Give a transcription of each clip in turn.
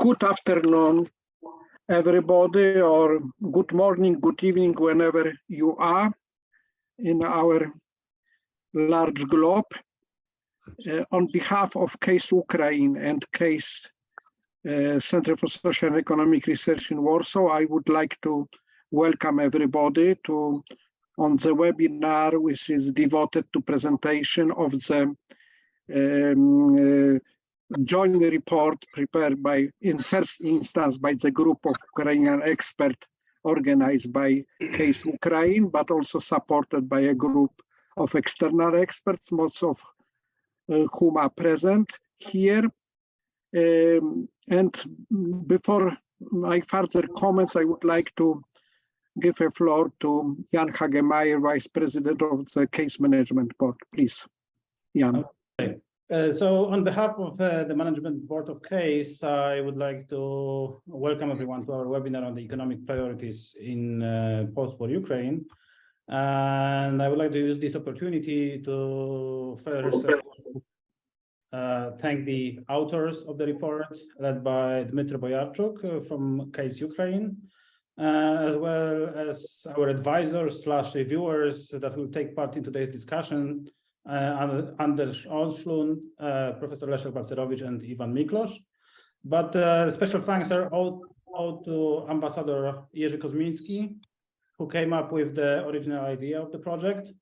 Good afternoon, everybody, or good morning, good evening, whenever you are in our large globe. On behalf of CASE Ukraine and CASE Center for Social and Economic Research in Warsaw, I would like to welcome everybody on the webinar, which is devoted to presentation of the joint report prepared by, in first instance, by the group of Ukrainian experts organized by CASE Ukraine, but also supported by a group of external experts, most of whom are present here. And before my further comments, I would like to give a floor to Jan Hagemeyer, Vice President of the Case Management Board. Please, Jan. Okay. So on behalf of the Management Board of CASE, I would like to welcome everyone to our webinar on the economic priorities in post-war Ukraine. And I would like to use this opportunity to first thank the authors of the report, led by Dmytro Boyarchuk from CASE Ukraine, as well as our advisors / reviewers that will take part in today's discussion, Andriy Åslund, Professor Leszek, Balcerowicz, and Mikloš. But special thanks are all to Ambassador Jerzy Kozmiński, who came up with the original idea of the project,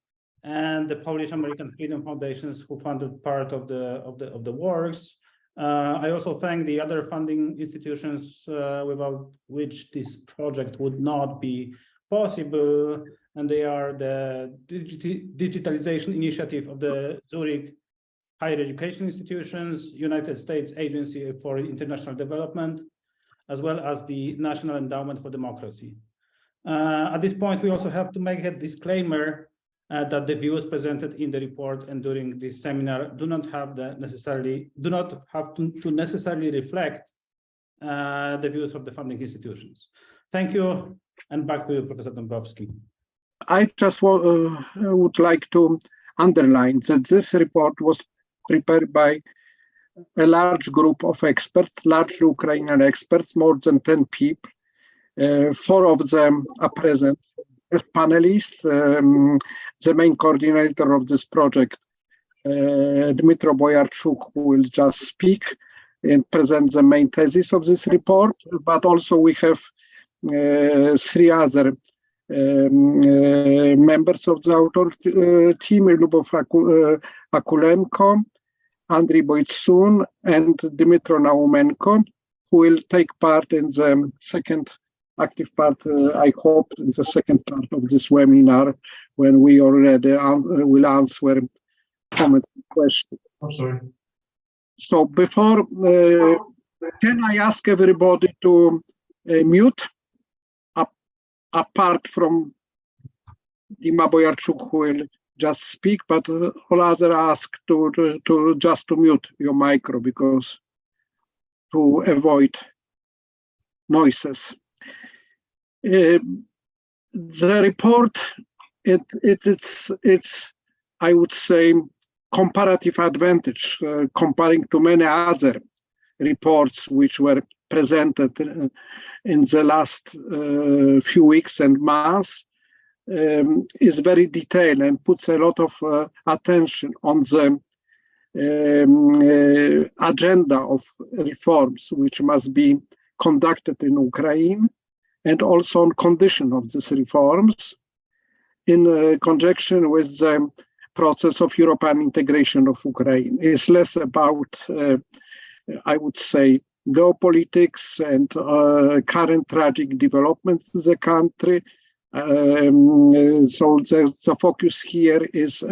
and the Polish-American Freedom Foundations, who funded part of the works. I also thank the other funding institutions without which this project would not be possible, and they are the digitalization initiative of the Zurich Higher Education Institutions, United States Agency for International Development, as well as the National Endowment for Democracy. At this point, we also have to make a disclaimer that the views presented in the report and during this seminar do not have to necessarily reflect the views of the funding institutions. Thank you, and back to you, Professor Dąbrowski. I just would like to underline that this report was prepared by a large group of experts, large Ukrainian experts, more than 10 people. 4 of them are present as panelists. The main coordinator of this project, Dmytro Boyarchuk, who will just speak and present the main thesis of this report, but also we have 3 other members of the author team, Lyubov Akulenko, Andriy Boytsun, and Dmytro Naumenko, who will take part in the second active part, I hope, in the second part of this webinar, when we already will answer comments and questions. I'm sorry. So before, can I ask everybody to mute, apart from Dmytro Boyarchuk, who will just speak, but all others ask to just to mute your micro, because to avoid noises. The report, it's I would say comparative advantage comparing to many other reports which were presented in the last few weeks and months, is very detailed and puts a lot of attention on the agenda of reforms which must be conducted in Ukraine, and also on condition of these reforms in conjunction with the process of European integration of Ukraine. It's less about, I would say, geopolitics and current tragic developments in the country. So the focus here is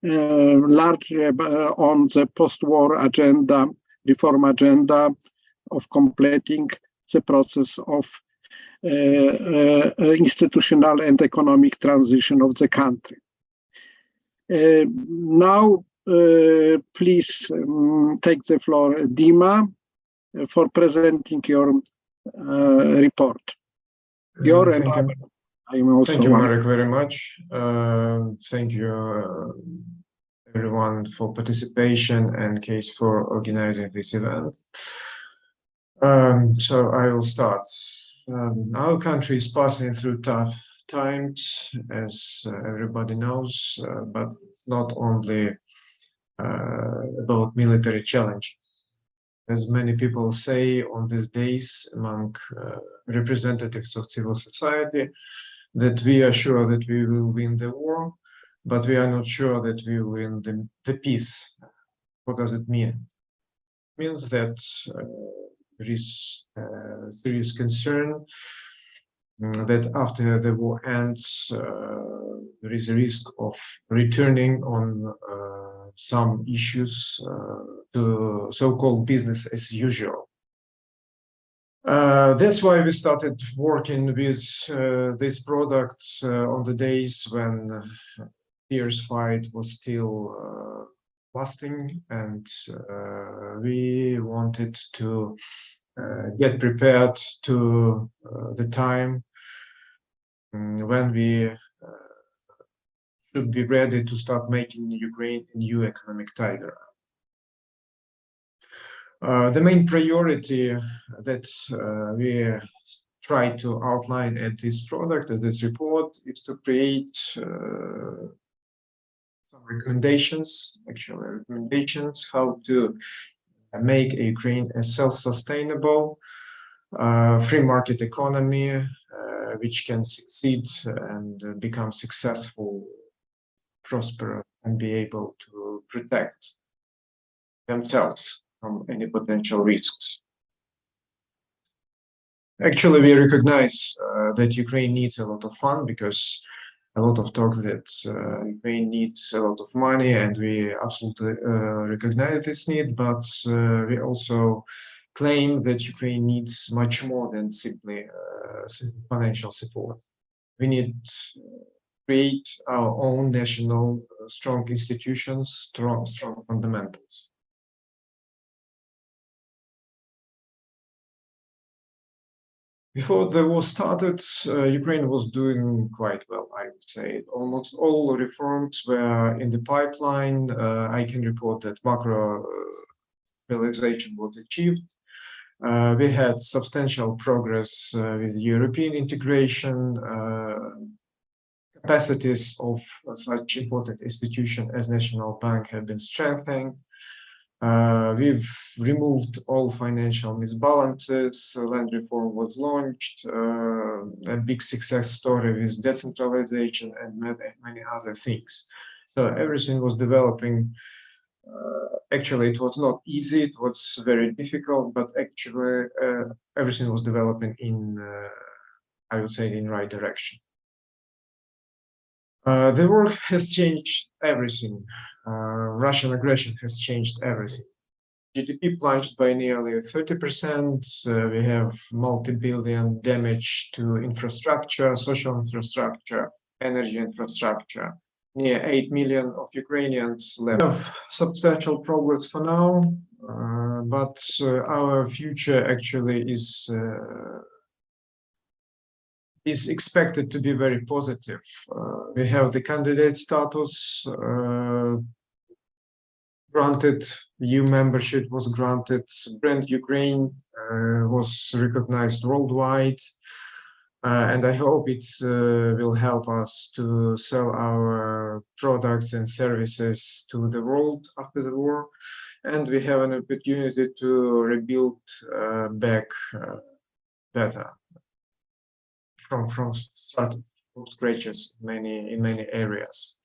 largely on the post-war agenda, reform agenda of completing the process of institutional and economic transition of the country. Now, please take the floor, Dima, for presenting your report. Thank you, Marek, very much. Thank you, everyone, for participation and CASE for organizing this event. So I will start. Our country is passing through tough times, as everybody knows, but it's not only about military challenge. As many people say on these days among representatives of civil society, that we are sure that we will win the war, but we are not sure that we will win the peace. What does it mean? It means that there is serious concern that after the war ends, there is a risk of returning on some issues to so-called business as usual. That's why we started working with this product on the days when fierce fight was still lasting, and we wanted to get prepared to the time when we should be ready to start making Ukraine a new economic tiger. The main priority that we try to outline at this product, at this report, is to create some recommendations, how to make Ukraine a self-sustainable free market economy which can succeed and become successful, prosper, and be able to protect themselves from any potential risks. Actually, we recognize that Ukraine needs a lot of fund, because a lot of talk that Ukraine needs a lot of money, and we absolutely recognize this need, but we also claim that Ukraine needs much more than simply financial support. We need to create our own national strong institutions, strong fundamentals. Before the war started, Ukraine was doing quite well, I would say. Almost all reforms were in the pipeline. I can report that macro stabilization was achieved. We had substantial progress with European integration. Capacities of such important institution as National Bank have been strengthened. We've removed all financial misbalances. Land reform was launched, a big success story with decentralization and many other things. So everything was developing. Actually, it was not easy, it was very difficult, but actually everything was developing in, I would say, in the right direction. The war has changed everything. Russian aggression has changed everything. GDP plunged by nearly 30%. We have multi-billion damage to infrastructure, social infrastructure, energy infrastructure. Near 8 million of Ukrainians left. We have substantial progress for now, but our future actually is expected to be very positive. We have the candidate status granted, EU membership was granted, brand Ukraine was recognized worldwide, and I hope it will help us to sell our products and services to the world after the war, and we have an opportunity to rebuild back better. From scratches in many areas.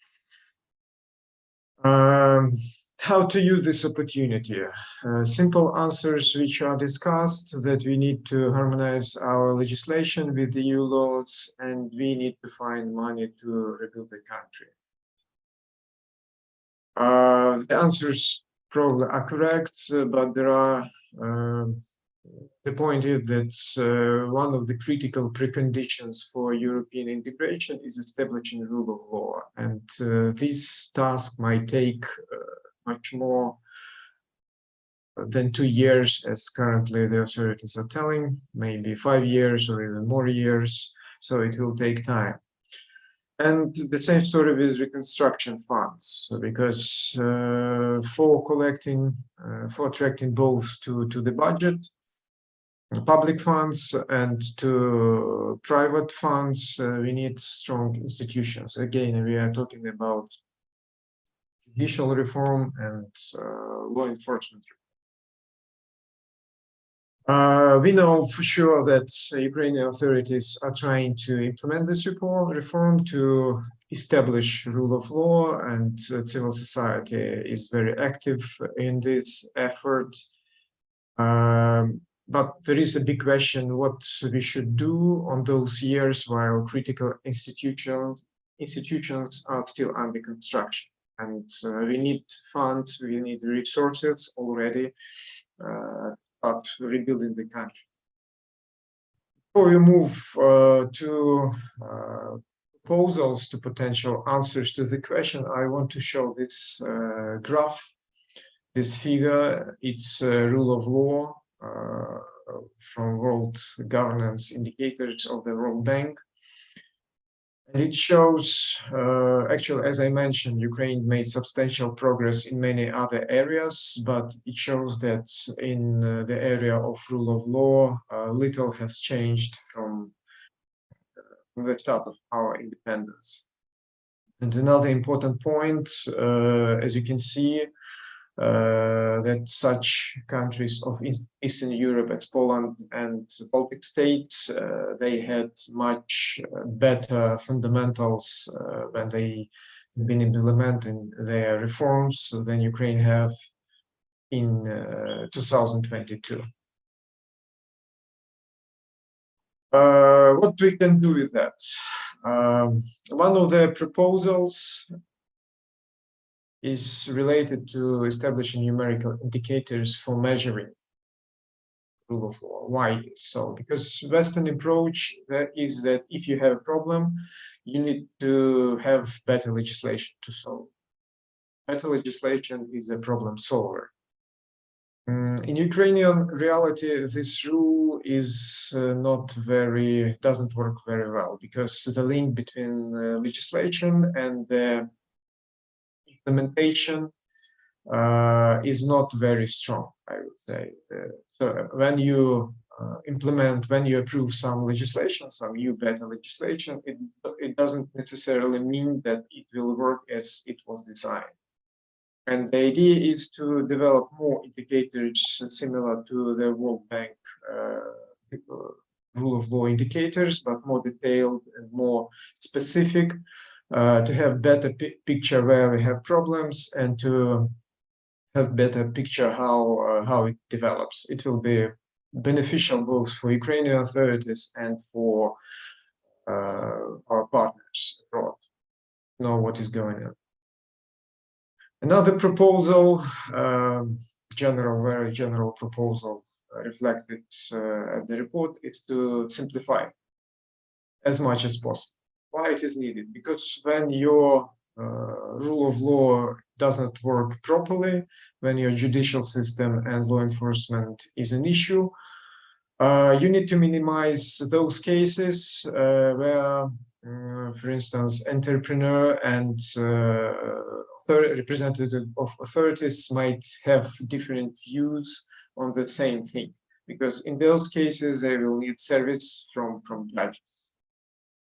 How to use this opportunity? Simple answers which are discussed, that we need to harmonize our legislation with the EU laws, and we need to find money to rebuild the country. The answers probably are correct, but there are the point is that one of the critical preconditions for European integration is establishing rule of law, and this task might take much more than 2 years, as currently the authorities are telling, maybe 5 years or even more years, so it will take time. And the same story with reconstruction funds, because for attracting both to the budget, public funds and to private funds, we need strong institutions. Again, we are talking about judicial reform and law enforcement. We know for sure that Ukrainian authorities are trying to implement this reform to establish rule of law, and civil society is very active in this effort. But there is a big question what we should do on those years while critical institutions are still under construction. And we need funds, we need resources already, but rebuilding the country. Before we move to proposals, to potential answers to the question, I want to show this graph, this figure. It's rule of law from World Governance Indicators of the World Bank. And it shows, actually, as I mentioned, Ukraine made substantial progress in many other areas, but it shows that in the area of rule of law, little has changed from the start of our independence. And another important point, as you can see, that such countries of Eastern Europe as Poland and Baltic states, they had much better fundamentals when they have been implementing their reforms than Ukraine have in 2022. What we can do with that? One of the proposals is related to establishing numerical indicators for measuring rule of law. Why so? Because Western approach is that if you have a problem, you need to have better legislation to solve. Better legislation is a problem solver. In Ukrainian reality, this rule is doesn't work very well, because the link between legislation and the implementation is not very strong, I would say. So when you when you approve some legislation, some new better legislation, it doesn't necessarily mean that it will work as it was designed. And the idea is to develop more indicators similar to the World Bank rule of law indicators, but more detailed and more specific, to have better picture where we have problems and to have better picture how it develops. It will be beneficial both for Ukrainian authorities and for our partners abroad to know what is going on. Another proposal, very general proposal reflected at the report, is to simplify as much as possible. Why it is needed? Because when your rule of law does not work properly, when your judicial system and law enforcement is an issue, you need to minimize those cases where, for instance, entrepreneur and representative of authorities might have different views on the same thing, because in those cases they will need service from judges,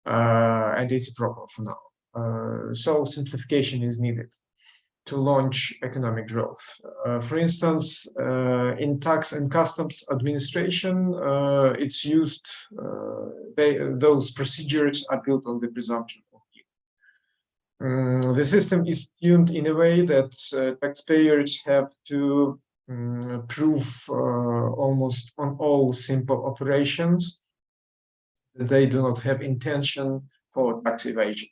and it's a problem for now. So simplification is needed to launch economic growth. For instance, in tax and customs administration, it's used, those procedures are built on the presumption of guilt. The system is tuned in a way that taxpayers have to prove almost on all simple operations that they do not have intention for tax evasion.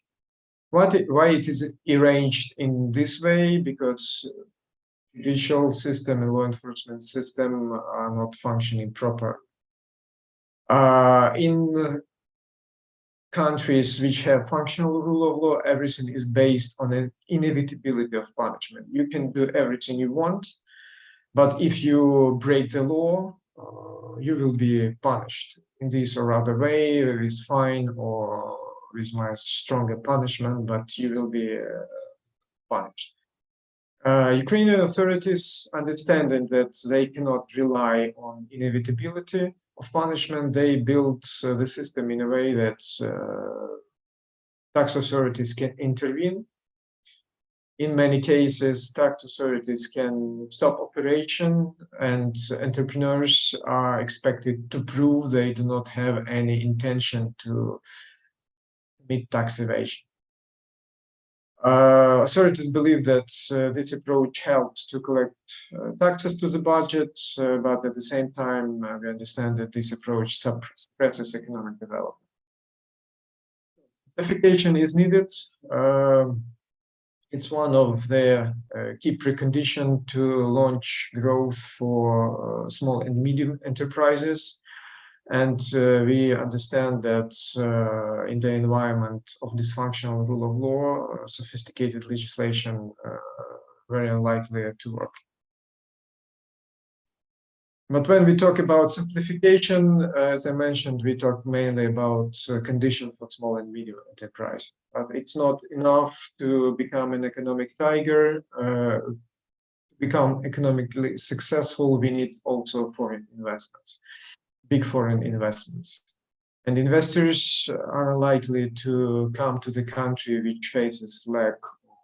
Why it is arranged in this way? Because judicial system and law enforcement system are not functioning properly. In countries which have functional rule of law, everything is based on an inevitability of punishment. You can do everything you want, but if you break the law, you will be punished in this or other way, with fine or with my stronger punishment, but you will be punished. Ukrainian authorities, understanding that they cannot rely on inevitability punishment, they built the system in a way that tax authorities can intervene. In many cases, tax authorities can stop operation, and entrepreneurs are expected to prove they do not have any intention to commit tax evasion. Authorities believe that this approach helps to collect taxes to the budget, but at the same time, we understand that this approach suppresses economic development. Simplification is needed. It's one of the key preconditions to launch growth for small and medium enterprises. And we understand that in the environment of dysfunctional rule of law, sophisticated legislation very unlikely to work. But when we talk about simplification, as I mentioned, we talk mainly about conditions for small and medium enterprise. But it's not enough to become an economic tiger. To become economically successful, we need also foreign investments, big foreign investments. And investors are likely to come to the country which faces lack of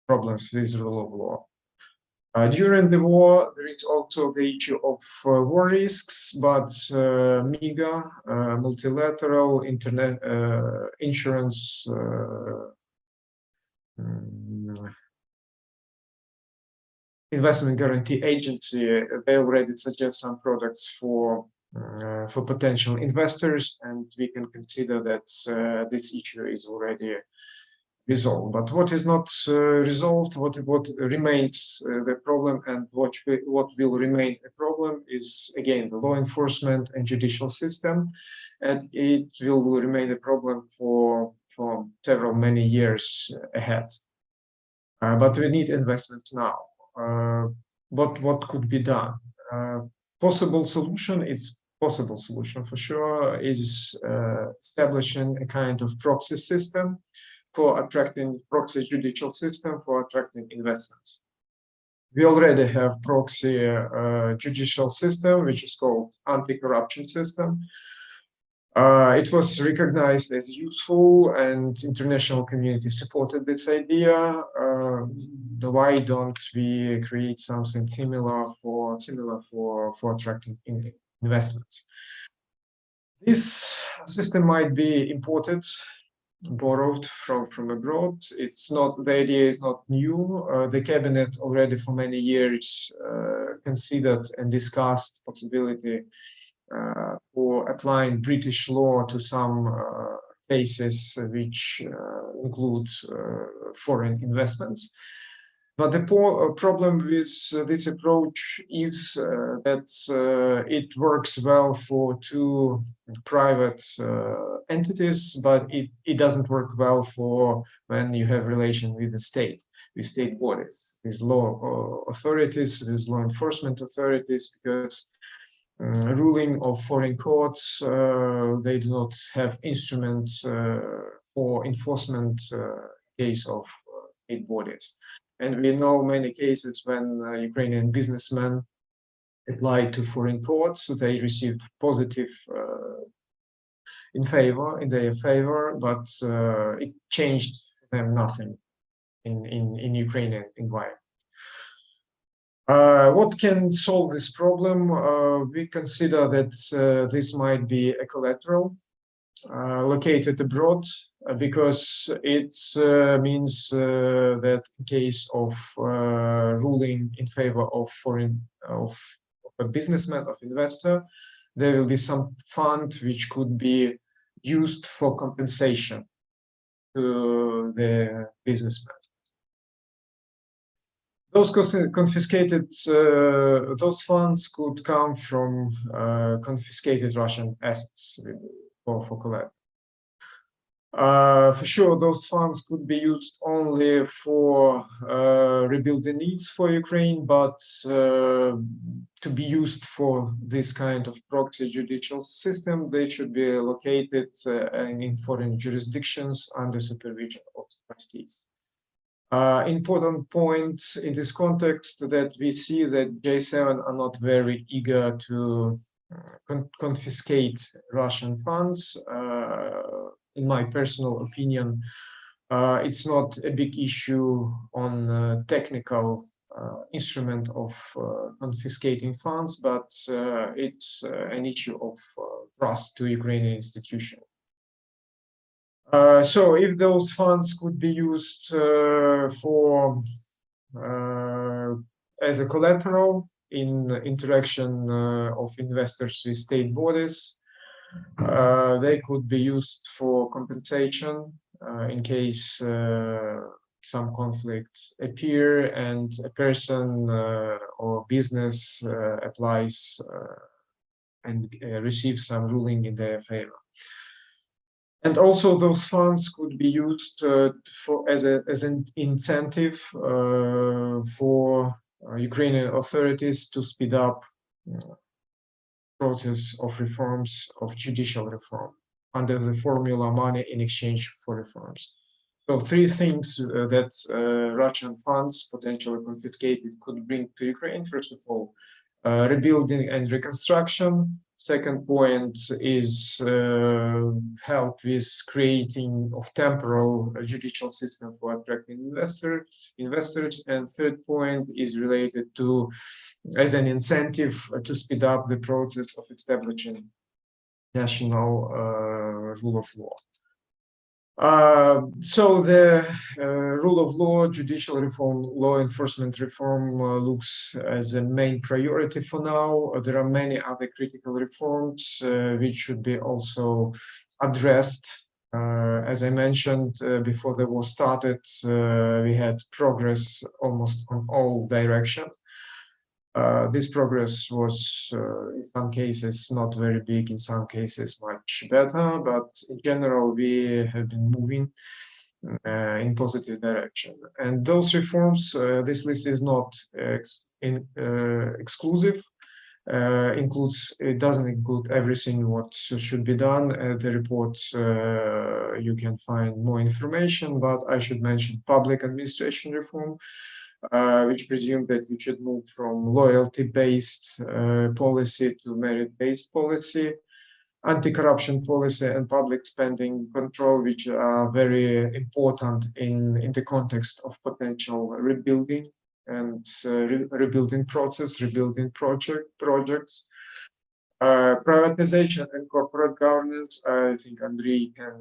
problems with rule of law. During the war, there is also the issue of war risks, but MIGA, multilateral internet insurance investment guarantee agency, they already suggest some products for potential investors, and we can consider that this issue is already resolved. But what is not resolved, what remains the problem, and what will remain a problem is, again, the law enforcement and judicial system, and it will remain a problem for many years ahead. But we need investments now. What could be done? Possible solution for sure is establishing a kind of proxy system for attracting proxy judicial system for attracting investments. We already have proxy judicial system, which is called anti-corruption system. It was recognized as useful, and international community supported this idea. Why don't we create something similar for attracting investments? This system might be borrowed from abroad. It's not, the idea is not new. The cabinet already for many years considered and discussed possibility for applying British law to some cases which include foreign investments. But the problem with this approach is that it works well for two private entities, but it doesn't work well for when you have relation with the state, with state bodies, with law authorities, with law enforcement authorities, because ruling of foreign courts, they do not have instruments for enforcement case of state bodies. And we know many cases when Ukrainian businessmen applied to foreign courts, they received positive in their favor, but it changed them nothing in Ukrainian environment. What can solve this problem? We consider that this might be a collateral located abroad, because it means that in case of ruling in favor of a businessman, of investor, there will be some fund which could be used for compensation to the businessman. Those confiscated, those funds could come from confiscated Russian assets for collateral. For sure, those funds could be used only for rebuilding needs for Ukraine, but to be used for this kind of proxy judicial system, they should be located in foreign jurisdictions under supervision of trustees. Important point in this context that we see that J7 are not very eager to confiscate Russian funds. In my personal opinion, it's not a big issue on technical instrument of confiscating funds, but it's an issue of trust to Ukrainian institution. So if those funds could be used for as a collateral in interaction of investors with state bodies, they could be used for compensation in case some conflict appear and a person or business applies and receives some ruling in their favor. And also those funds could be used as an incentive for Ukrainian authorities to speed up process of reforms, of judicial reform, under the formula money in exchange for reforms. So three things that Russian funds potentially confiscated could bring to Ukraine. First of all, rebuilding and reconstruction. Second point is help with creating of temporal judicial system for attracting investors. And third point is related to as an incentive to speed up the process of establishing national rule of law. So the rule of law, judicial reform, law enforcement reform looks as a main priority for now. There are many other critical reforms which should be also addressed. As I mentioned before the war started, we had progress almost on all directions. This progress was in some cases not very big, in some cases much better, but in general we have been moving in positive direction. And those reforms, this list is not exclusive. It doesn't include everything what should be done. The report you can find more information, but I should mention public administration reform, which presume that we should move from loyalty-based policy to merit-based policy, anti-corruption policy and public spending control, which are very important in the context of potential rebuilding and rebuilding process, rebuilding projects. Privatization and corporate governance, I think Andriy can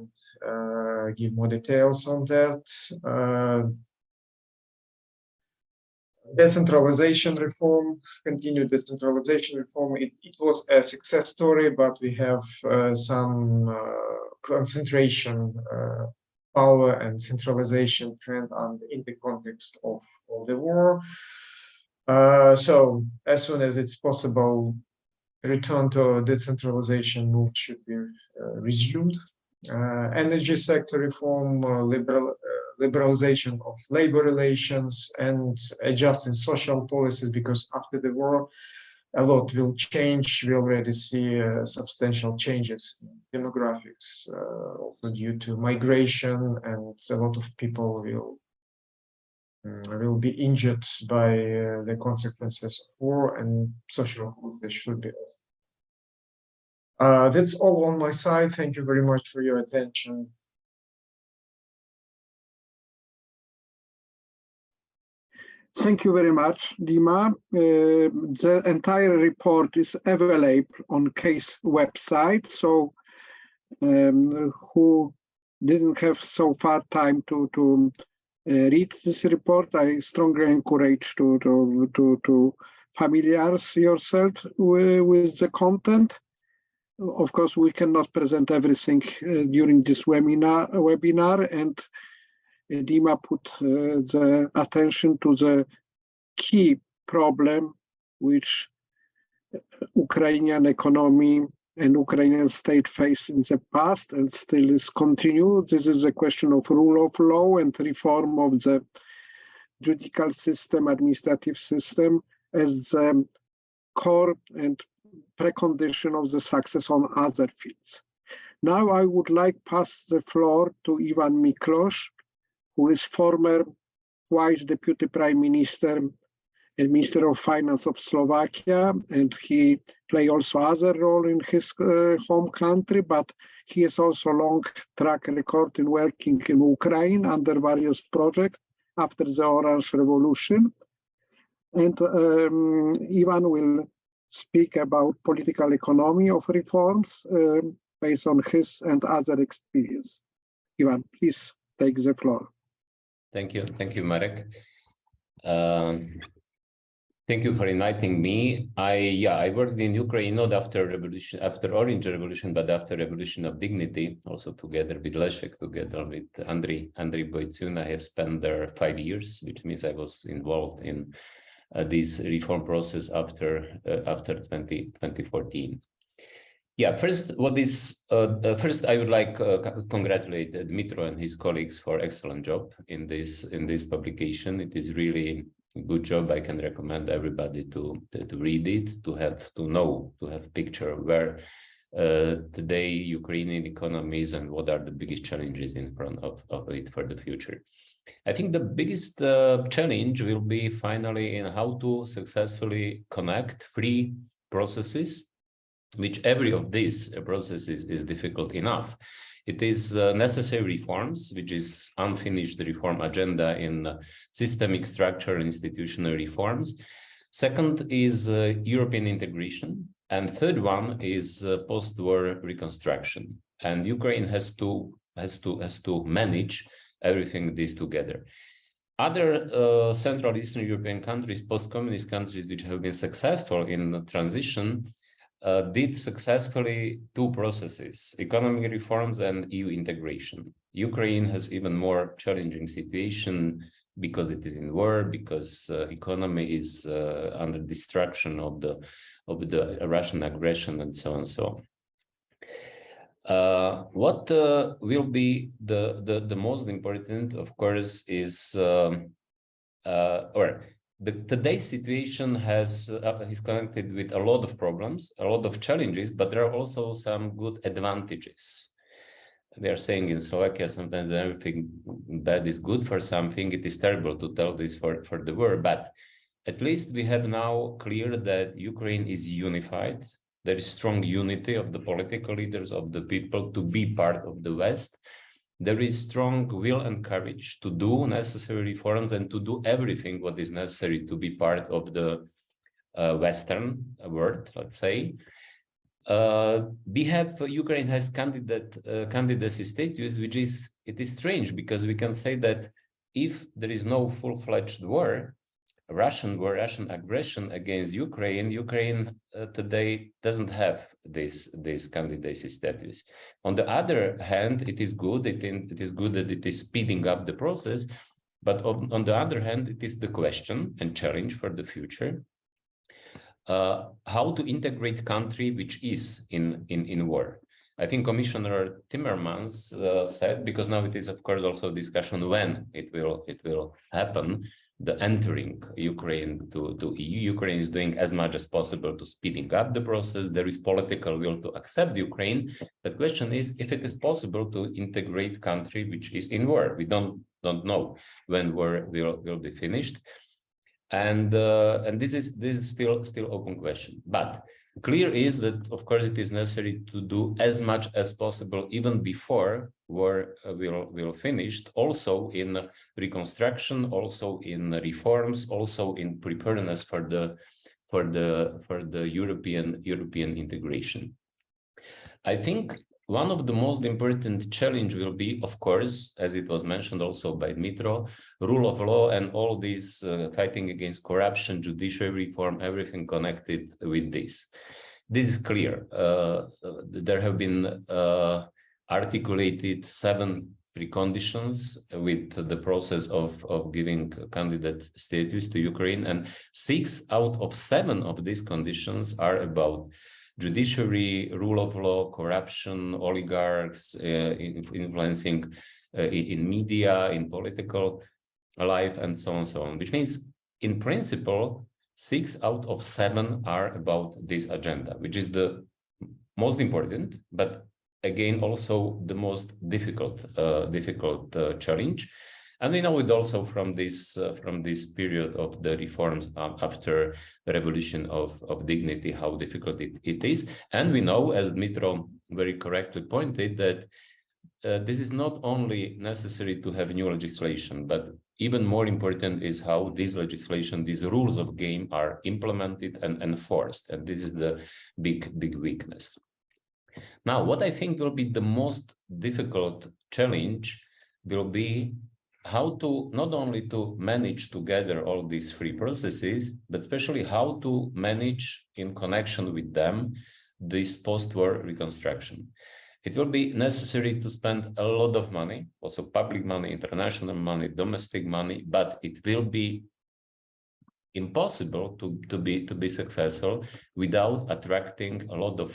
give more details on that. Decentralization reform, continued decentralization reform. It was a success story, but we have some concentration, power and centralization trend in the context of the war. So as soon as it's possible, return to decentralization move should be resumed. Energy sector reform, liberalization of labor relations, and adjusting social policies, because after the war a lot will change. We already see substantial changes in demographics, also due to migration, and a lot of people will be injured by the consequences of war, and social policies should be. That's all on my side. Thank you very much for your attention. Thank you very much, Dima. The entire report is available on case website, so who didn't have so far time to read this report, I strongly encourage to familiarize yourself with the content. Of course, we cannot present everything during this webinar, and Dima put the attention to the key problem which Ukrainian economy and Ukrainian state faced in the past and still is continued. This is a question of rule of law and reform of the judicial system, administrative system, as the core and precondition of the success on other fields. Now I would like to pass the floor to Ivan Mikloš, who is former Vice Deputy Prime Minister Minister of Finance of Slovakia, and he played also other role in his home country, but he has also long track record in working in Ukraine under various projects after the Orange Revolution. And Ivan will speak about political economy of reforms based on his and other experience. Ivan, please take the floor. Thank you, Marek. Thank you for inviting me. I worked in Ukraine not after Orange Revolution, but after Revolution of Dignity, also together with Leszek, together with Andriy Boytsun. I have spent there 5 years, which means I was involved in this reform process after 2014. Yeah, first I would like to congratulate Dmytro and his colleagues for excellent job in this publication. It is really a good job. I can recommend everybody to read it, to have picture where today Ukrainian economy is and what are the biggest challenges in front of it for the future. I think the biggest challenge will be finally in how to successfully connect three processes, which every of these processes is difficult enough. It is necessary reforms, which is unfinished reform agenda in systemic structure and institutional reforms. Second is European integration. And third one is post-war reconstruction. And Ukraine has to manage everything this together. Other Central Eastern European countries, post-communist countries, which have been successful in transition, did successfully two processes: economic reforms and EU integration. Ukraine has even more challenging situation because it is in war, because economy is under destruction of the Russian aggression, and so on and so on. What will be the most important, of course, is today's situation is connected with a lot of problems, a lot of challenges, but there are also some good advantages. We are saying in Slovakia sometimes that everything bad is good for something. It is terrible to tell this for the world, but at least we have now clear that Ukraine is unified. There is strong unity of the political leaders, of the people to be part of the West. There is strong will and courage to do necessary reforms and to do everything what is necessary to be part of the Western world, let's say. Ukraine has candidacy status, which is strange because we can say that if there is no full-fledged war, Russian aggression against Ukraine today doesn't have this candidacy status. On the other hand, it is good. It is good that it is speeding up the process, but on the other hand, it is the question and challenge for the future: how to integrate country which is in war. I think Commissioner Timmermans said, because now it is of course also discussion when it will happen, the entering Ukraine to EU. Ukraine is doing as much as possible to speeding up the process. There is political will to accept Ukraine. The question is if it is possible to integrate country which is in war. We don't know when war will be finished, and this is still open question. But clear is that of course it is necessary to do as much as possible even before war will finished, also in reconstruction, also in reforms, also in preparedness for the European integration. I think one of the most important challenge will be, of course, as it was mentioned also by Dmytro, rule of law and all these fighting against corruption, judicial reform, everything connected with this. This is clear. There have been articulated 7 preconditions with the process of giving candidate status to Ukraine, and 6 out of 7 of these conditions are about judiciary, rule of law, corruption, oligarchs, influencing in media, in political life, and so on, which means in principle 6 out of 7 are about this agenda, which is the most important, but again also the most difficult challenge. And we know it also from this period of the reforms after the revolution of dignity, how difficult it is. And we know, as Dmytro very correctly pointed, that this is not only necessary to have new legislation, but even more important is how this legislation, these rules of game are implemented and enforced. And this is the big weakness. Now, what I think will be the most difficult challenge will be how to not only to manage together all these three processes, but especially how to manage in connection with them this post-war reconstruction. It will be necessary to spend a lot of money, also public money, international money, domestic money, but it will be impossible to be successful without attracting a lot of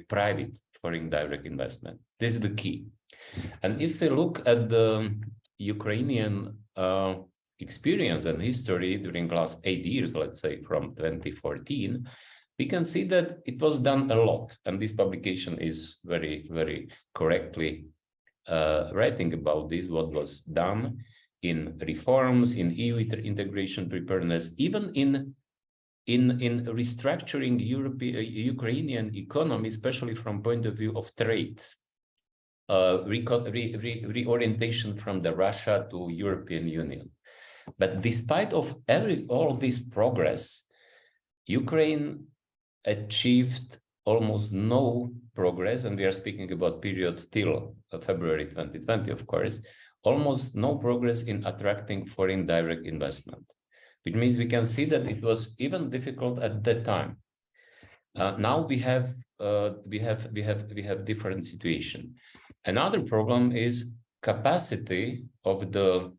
private foreign direct investment. This is the key. And if we look at the Ukrainian experience and history during the last 8 years, let's say from 2014, we can see that it was done a lot. And this publication is very correctly writing about this, what was done in reforms, in EU integration preparedness, even in restructuring Ukrainian economy, especially from point of view of trade, reorientation from the Russia to European Union. But despite of all this progress, Ukraine achieved almost no progress, and we are speaking about period till February 2020, of course, almost no progress in attracting foreign direct investment, which means we can see that it was even difficult at that time. Now we have different situation. Another problem is capacity of the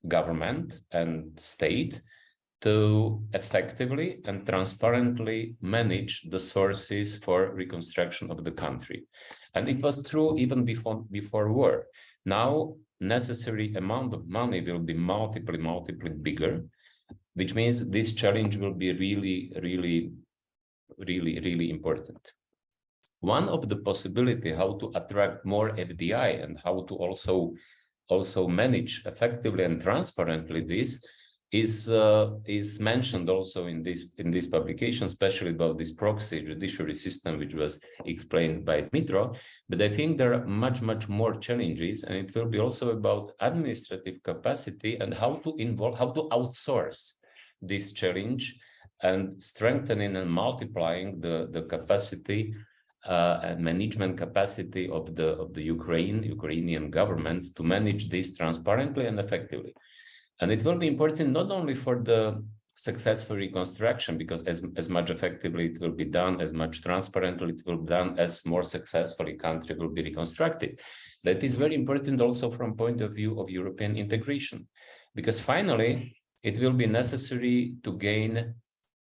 government and state to effectively and transparently manage the sources for reconstruction of the country. And it was true even before war. Now, necessary amount of money will be multiply bigger, which means this challenge will be really important. One of the possibility how to attract more FDI and how to also manage effectively and transparently this is mentioned also in this publication, especially about this proxy judiciary system, which was explained by Dmytro. But I think there are much more challenges, and it will be also about administrative capacity and how to outsource this challenge and strengthening and multiplying the capacity and management capacity of the Ukrainian government to manage this transparently and effectively. And it will be important not only for the successful reconstruction, because as much effectively it will be done, as much transparently it will be done, as more successfully country will be reconstructed. That is very important also from point of view of European integration, because finally it will be necessary to gain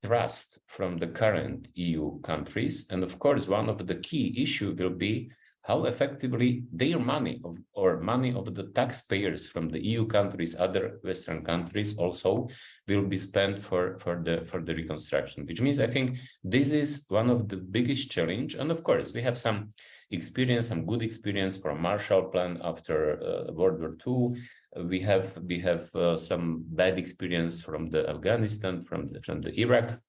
trust from the current EU countries. And of course, one of the key issues will be how effectively their money or money of the taxpayers from the EU countries, other Western countries also will be spent for the reconstruction, which means I think this is one of the biggest challenge. And of course, we have some experience, some good experience from Marshall Plan after World War II. We have some bad experience from the Afghanistan, from the Iraq,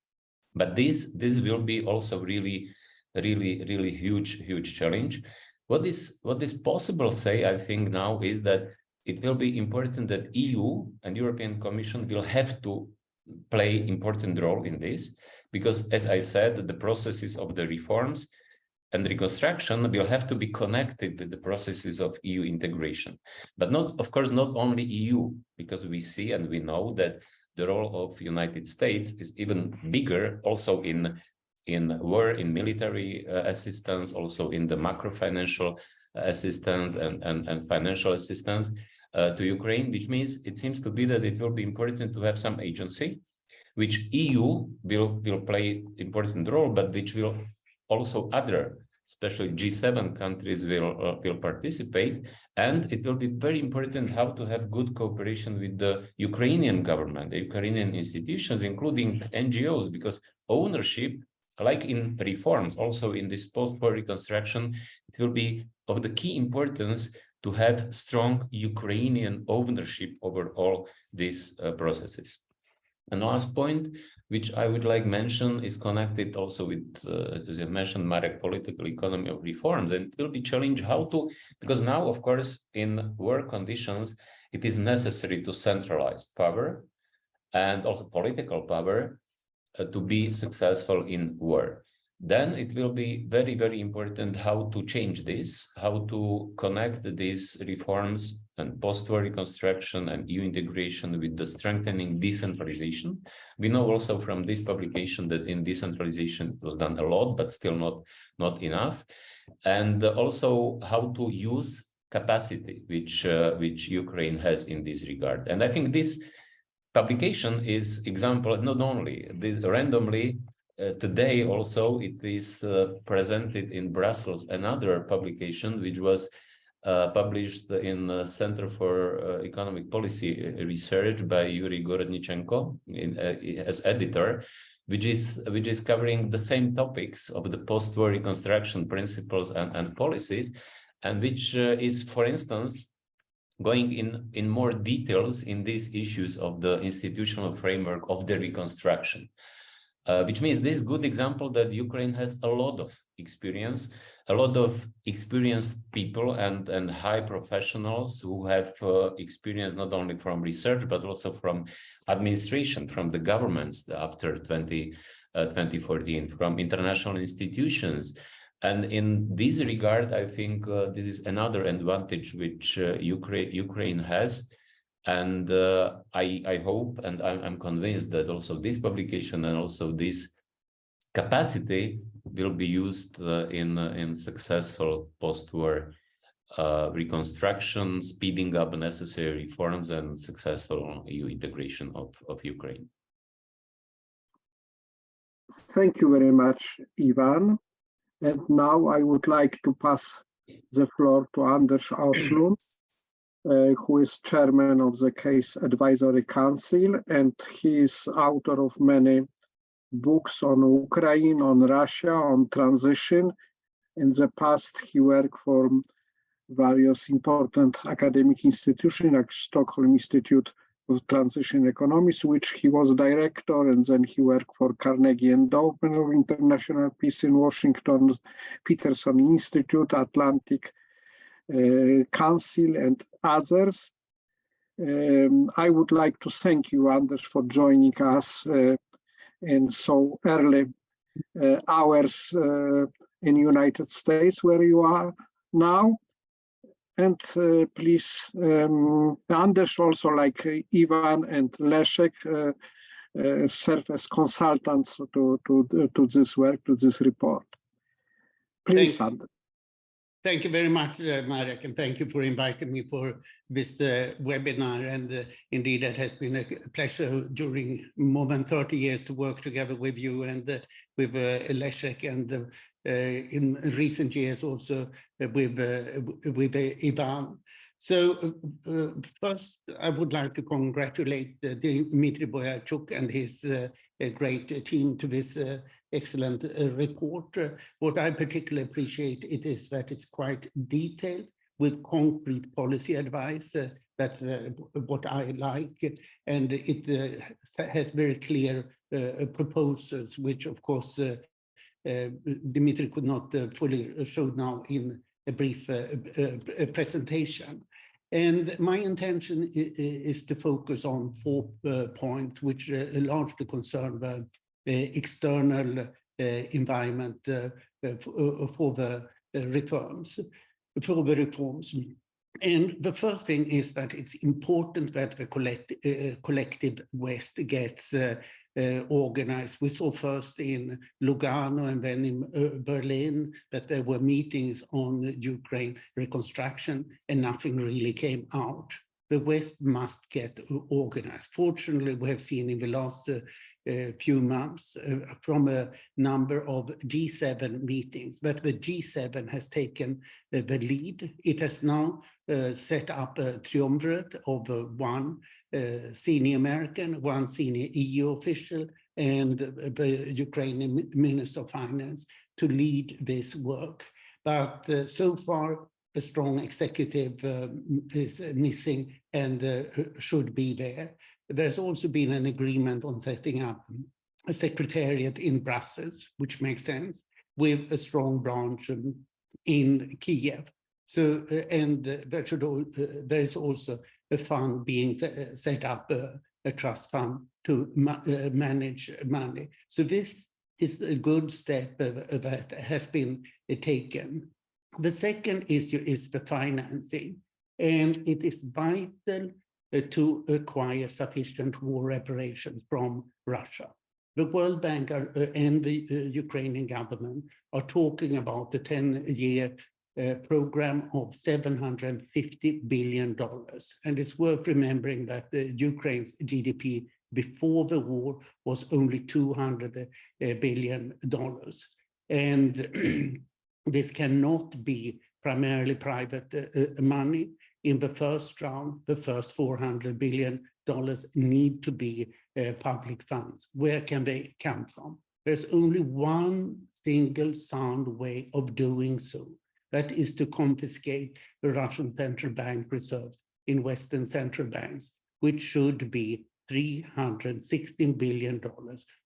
but this will be also really huge challenge. What is possible, say, I think now is that it will be important that EU and European Commission will have to play important role in this, because as I said, the processes of the reforms and reconstruction will have to be connected with the processes of EU integration. But of course, not only EU, because we see and we know that the role of United States is even bigger also in war, in military assistance, also in the macro financial assistance and financial assistance to Ukraine, which means it seems to be that it will be important to have some agency, which EU will play important role, but which will also other, especially G7 countries will participate. And it will be very important how to have good cooperation with the Ukrainian government, the Ukrainian institutions, including NGOs, because ownership, like in reforms, also in this post-war reconstruction, it will be of the key importance to have strong Ukrainian ownership over all these processes. And the last point, which I would like mention, is connected also with, as I mentioned, Marek, political economy of reforms. And it will be challenged how to, because now, of course, in war conditions, it is necessary to centralize power and also political power to be successful in war. Then it will be very, very important how to change this, how to connect these reforms and post-war reconstruction and EU integration with the strengthening decentralization. We know also from this publication that in decentralization it was done a lot, but still not enough. And also how to use capacity which Ukraine has in this regard. And I think this publication is example, not only this randomly. Today also it is presented in Brussels, another publication which was published in the Center for Economic Policy Research by Yuri Gorodnichenko as editor, which is covering the same topics of the post-war reconstruction principles and policies, and which is, for instance, going in more details in these issues of the institutional framework of the reconstruction. Which means this good example that Ukraine has a lot of experience, a lot of experienced people and high professionals who have experience not only from research, but also from administration, from the governments after 2014, from international institutions. And in this regard, I think this is another advantage which Ukraine has. And I hope, and I'm convinced that also this publication and also this capacity will be used in successful post-war reconstruction, speeding up necessary reforms and successful EU integration of Ukraine. Thank you very much, Ivan. And now I would like to pass the floor to Andriy Åslund, who is chairman of the Case Advisory Council, and he is author of many books on Ukraine, on Russia, on transition. In the past, he worked for various important academic institutions like Stockholm Institute of Transition Economics, which he was director, and then he worked for Carnegie Endowment of International Peace in Washington, Peterson Institute, Atlantic Council, and others. I would like to thank you, Anders, for joining us in so early hours in United States, where you are now. And please, Anders, also like Ivan and Leszek, serve as consultants to this work, to this report. Please, Anders. Thank you very much, Marek, and thank you for inviting me for this webinar. And indeed, it has been a pleasure during more than 30 years to work together with you and with Leszek, and in recent years also with Ivan. So first, I would like to congratulate Dmytro Boyarchuk and his great team to this excellent report. What I particularly appreciate it is that it's quite detailed with concrete policy advice. That's what I like. And it has very clear proposals, which of course Dmytro could not fully show now in a brief presentation. And my intention is to focus on 4 points, which largely concern the external environment for the reforms. And the first thing is that it's important that the collective West gets organized. We saw first in Lugano and then in Berlin that there were meetings on Ukraine reconstruction and nothing really came out. The West must get organized. Fortunately, we have seen in the last few months from a number of G7 meetings that the G7 has taken the lead. It has now set up a triumvirate of 1 senior American, 1 senior EU official, and the Ukrainian Minister of Finance to lead this work. But so far, a strong executive is missing and should be there. There's also been an agreement on setting up a secretariat in Brussels, which makes sense, with a strong branch in Kiev. So, and there is also a fund being set up, a trust fund to manage money. So this is a good step that has been taken. The second issue is the financing, and it is vital to acquire sufficient war reparations from Russia. The World Bank and the Ukrainian government are talking about the 10-year program of $750 billion. And it's worth remembering that Ukraine's GDP before the war was only $200 billion. And this cannot be primarily private money. In the first round, the first $400 billion need to be public funds. Where can they come from? There's only one single sound way of doing so. That is to confiscate the Russian central bank reserves in Western central banks, which should be $316 billion,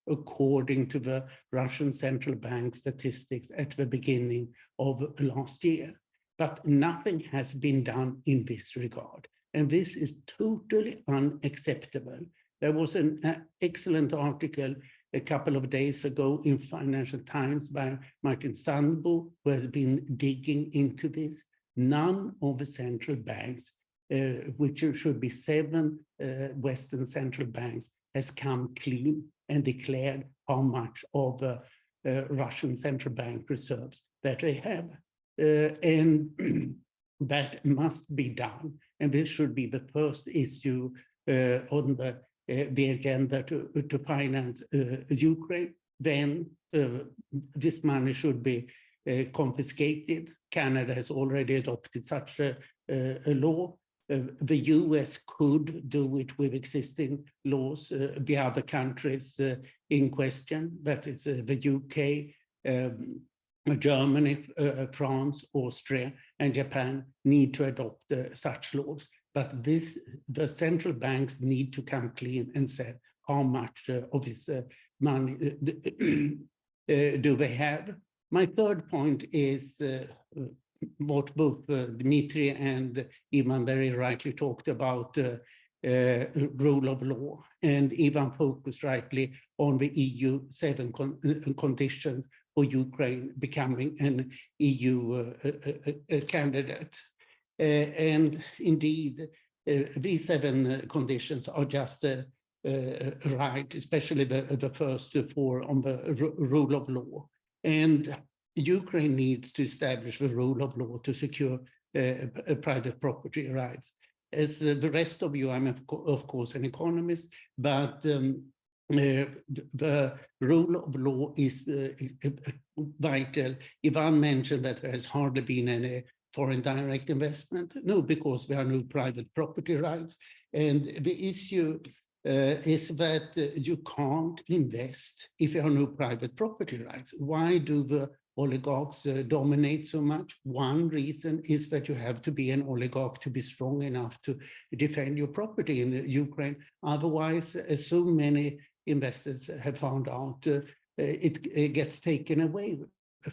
according to the Russian central bank statistics at the beginning of last year. But nothing has been done in this regard. And this is totally unacceptable. There was an excellent article a couple of days ago in Financial Times by Martin Sandbo, who has been digging into this. None of the central banks, which should be 7 Western central banks, has come clean and declared how much of Russian central bank reserves that they have. And that must be done. And this should be the first issue on the agenda to finance Ukraine. Then this money should be confiscated. Canada has already adopted such a law. The US could do it with existing laws. The other countries in question, that is the UK, Germany, France, Austria, and Japan need to adopt such laws. But the central banks need to come clean and say how much of this money do they have. My third point is what both Dmitry and Ivan very rightly talked about, rule of law, and Ivan focused rightly on the EU 7 conditions for Ukraine becoming an EU candidate. And indeed, these 7 conditions are just right, especially the first 4 on the rule of law. And Ukraine needs to establish the rule of law to secure private property rights. As the rest of you, I'm of course an economist, but the rule of law is vital. Ivan mentioned that there has hardly been any foreign direct investment. No, because there are no private property rights. And the issue is that you can't invest if there are no private property rights. Why do the oligarchs dominate so much? One reason is that you have to be an oligarch to be strong enough to defend your property in Ukraine. Otherwise, so many investors have found out it gets taken away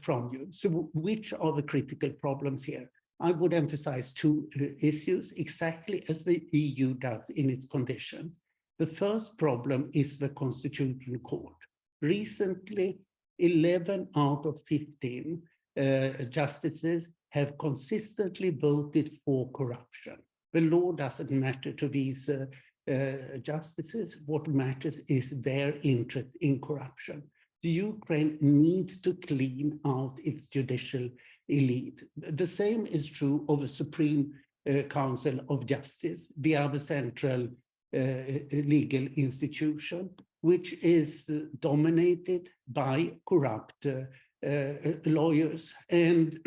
from you. So which are the critical problems here? I would emphasize 2 issues, exactly as the EU does in its conditions. The first problem is the Constitutional Court. Recently, 11 out of 15 justices have consistently voted for corruption. The law doesn't matter to these justices. What matters is their interest in corruption. The Ukraine needs to clean out its judicial elite. The same is true of the Supreme Council of Justice, the other central legal institution, which is dominated by corrupt lawyers. And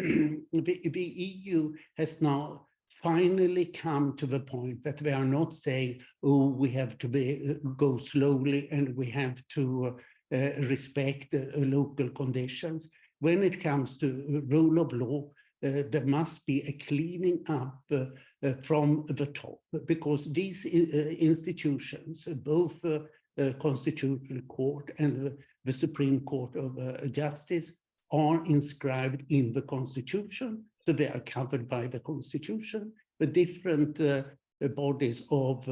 the EU has now finally come to the point that they are not saying, oh, we have to go slowly and we have to respect local conditions. When it comes to rule of law, there must be a cleaning up from the top, because these institutions, both the Constitutional Court and the Supreme Court of Justice, are inscribed in the Constitution, so they are covered by the Constitution. The different bodies of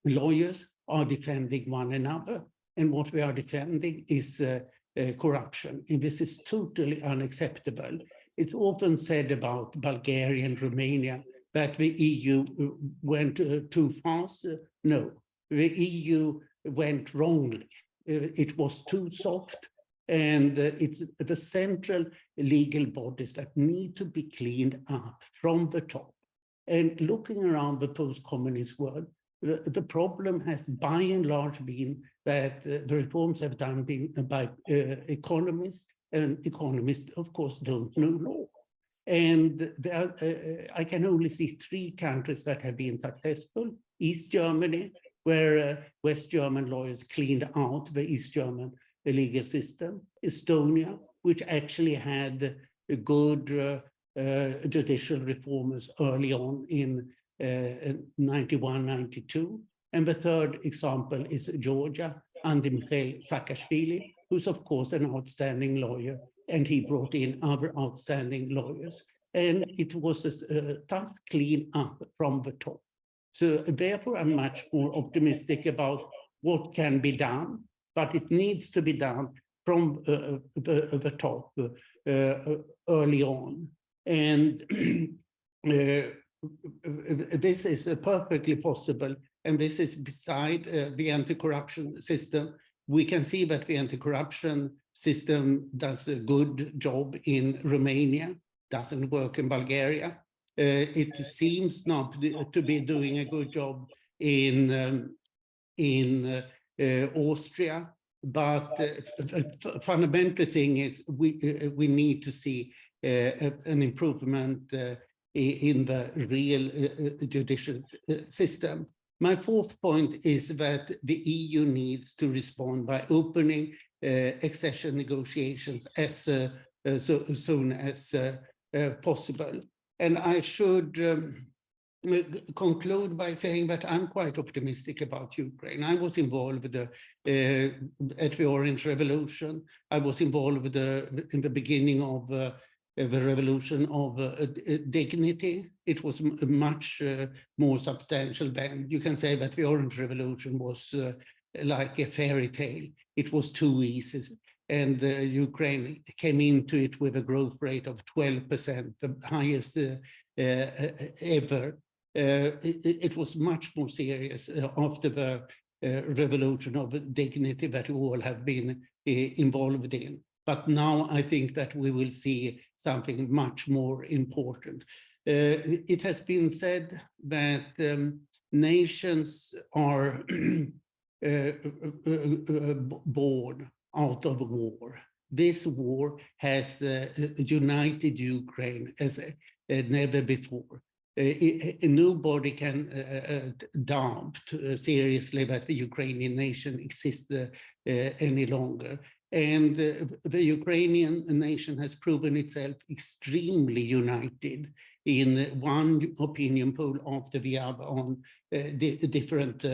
lawyers are defending one another, and what we are defending is corruption, and this is totally unacceptable. It's often said about Bulgaria and Romania that the EU went too fast. No, the EU went wrongly. It was too soft, and it's the central legal bodies that need to be cleaned up from the top. And looking around the post-communist world, the problem has by and large been that the reforms have done by economists, and economists, of course, don't know law. And I can only see 3 countries that have been successful. East Germany, where West German lawyers cleaned out the East German legal system. Estonia, which actually had a good judicial reformers early on in 91, 92. And the third example is Georgia, Andriy Saakashvili, who's of course an outstanding lawyer, and he brought in other outstanding lawyers. And it was a tough clean up from the top. So therefore, I'm much more optimistic about what can be done, but it needs to be done from the top early on. And this is perfectly possible, and this is beside the anti-corruption system. We can see that the anti-corruption system does a good job in Romania, doesn't work in Bulgaria. It seems not to be doing a good job in Austria, but the fundamental thing is we need to see an improvement in the real judicial system. My 4th point is that the EU needs to respond by opening accession negotiations as soon as possible. And I should conclude by saying that I'm quite optimistic about Ukraine. I was involved at the Orange Revolution. I was involved in the beginning of the revolution of dignity. It was much more substantial then. You can say that the Orange Revolution was like a fairy tale. It was too easy. And Ukraine came into it with a growth rate of 12%, the highest ever. It was much more serious after the revolution of dignity that we all have been involved in. But now I think that we will see something much more important. It has been said that nations are born out of war. This war has united Ukraine as never before. Nobody can doubt seriously that the Ukrainian nation exists any longer. And the Ukrainian nation has proven itself extremely united in one opinion poll after the other on different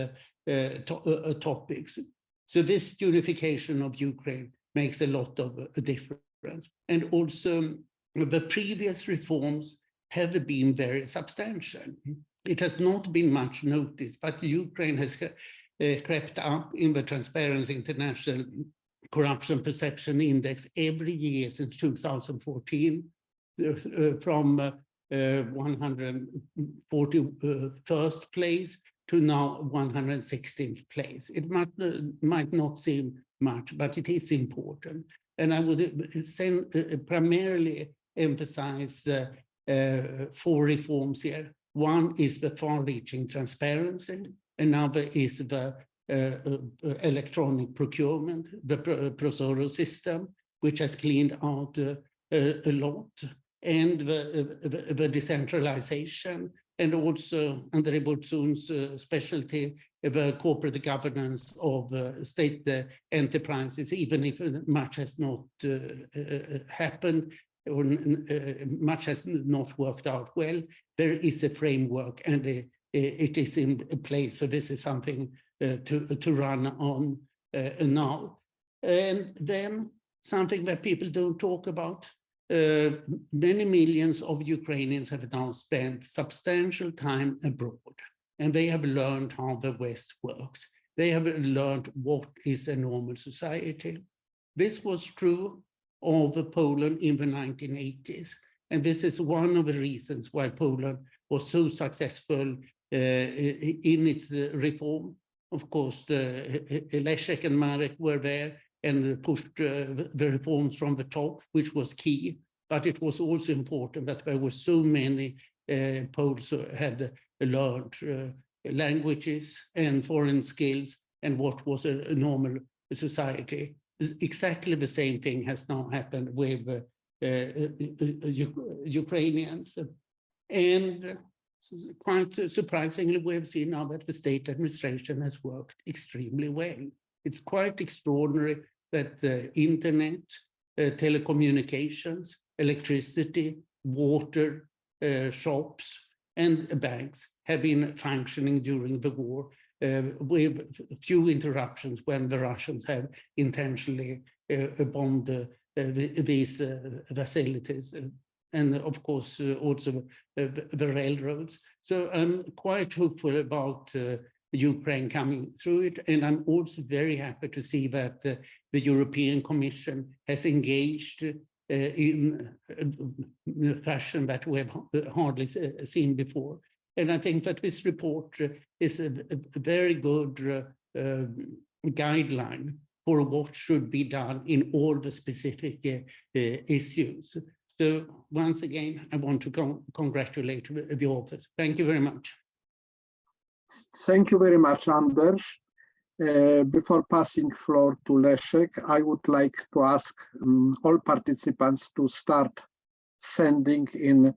topics. So this unification of Ukraine makes a lot of difference. And also the previous reforms have been very substantial. It has not been much noticed, but Ukraine has crept up in the Transparency International Corruption Perception Index every year since 2014, from 141st place to now 116th place. It might not seem much, but it is important. And I would primarily emphasize 4 reforms here. One is the far-reaching transparency. Another is the electronic procurement, the Prosoro system, which has cleaned out a lot, and the decentralization, and also Andriy Boytsun's specialty, the corporate governance of state enterprises. Even if much has not happened, much has not worked out well, there is a framework and it is in place. So this is something to run on now. And then something that people don't talk about. Many millions of Ukrainians have now spent substantial time abroad, and they have learned how the West works. They have learned what is a normal society. This was true of Poland in the 1980s, and this is one of the reasons why Poland was so successful in its reform. Of course, Leszek and Marek were there and pushed the reforms from the top, which was key. But it was also important that there were so many Poles who had learned languages and foreign skills and what was a normal society. Exactly the same thing has now happened with Ukrainians. And quite surprisingly, we have seen now that the state administration has worked extremely well. It's quite extraordinary that the internet, telecommunications, electricity, water, shops, and banks have been functioning during the war with few interruptions when the Russians have intentionally bombed these facilities. And of course, also the railroads. So I'm quite hopeful about Ukraine coming through it. And I'm also very happy to see that the European Commission has engaged in a fashion that we have hardly seen before. And I think that this report is a very good guideline for what should be done in all the specific issues. So once again, I want to congratulate the office. Thank you very much. Thank you very much, Anders. Before passing floor to Leszek, I would like to ask all participants to start sending in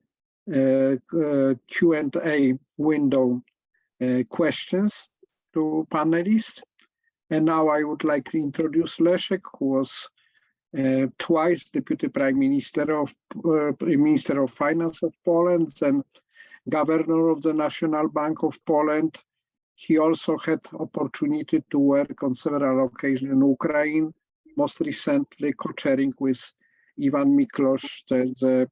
Q&A window questions to panelists. And now I would like to introduce Leszek, who was twice Deputy Prime Minister of Finance of Poland and Governor of the National Bank of Poland. He also had opportunity to work on several occasions in Ukraine, most recently co-chairing with Ivan Mikloš the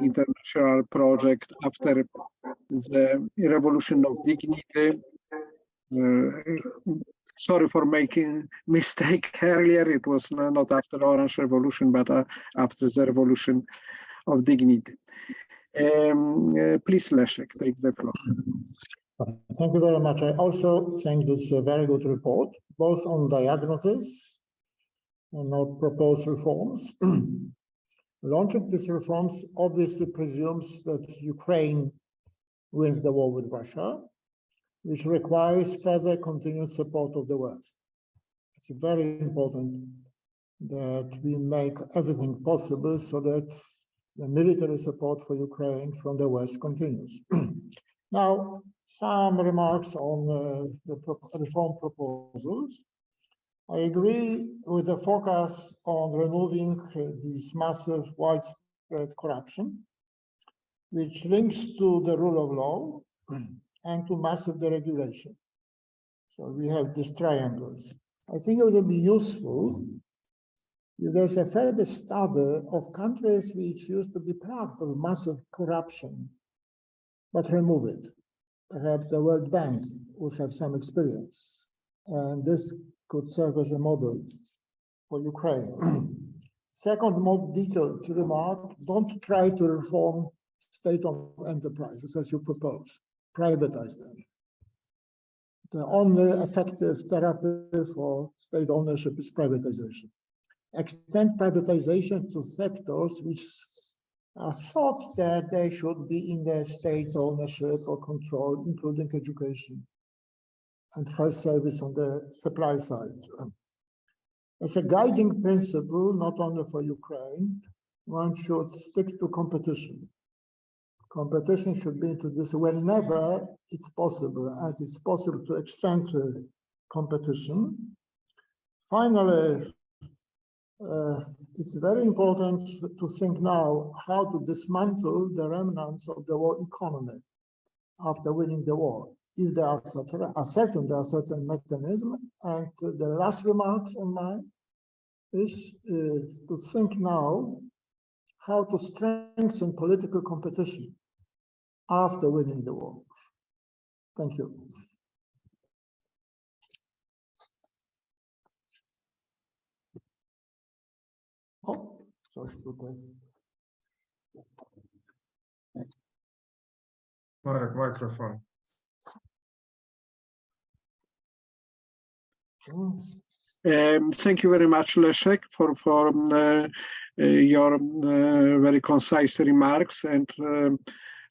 international project after the Revolution of Dignity. Sorry for making mistake earlier. It was not after Orange Revolution, but after the Revolution of Dignity. Please, Leszek, take the floor. Thank you very much. I also think this is a very good report, both on diagnosis and on proposed reforms. Launching these reforms obviously presumes that Ukraine wins the war with Russia, which requires further continued support of the West. It's very important that we make everything possible so that the military support for Ukraine from the West continues. Now, some remarks on the reform proposals. I agree with the focus on removing this massive widespread corruption, which links to the rule of law and to massive deregulation. So we have these triangles. I think it would be useful if there's a further study of countries which used to be plagued of massive corruption, but remove it. Perhaps the World Bank would have some experience, and this could serve as a model for Ukraine. Second, more detailed remark, don't try to reform state-owned enterprises as you propose. Privatize them. The only effective therapy for state ownership is privatization. Extend privatization to sectors which are thought that they should be in the state ownership or control, including education and health service on the supply side. As a guiding principle, not only for Ukraine, one should stick to competition. Competition should be introduced whenever it's possible, and it's possible to extend competition. Finally, it's very important to think now how to dismantle the remnants of the war economy after winning the war. If there are certain mechanisms. And the last remarks on mine is to think now how to strengthen political competition after winning the war. Thank you. Oh, sorry. Marek, microphone. Thank you very much, Leszek, for your very concise remarks and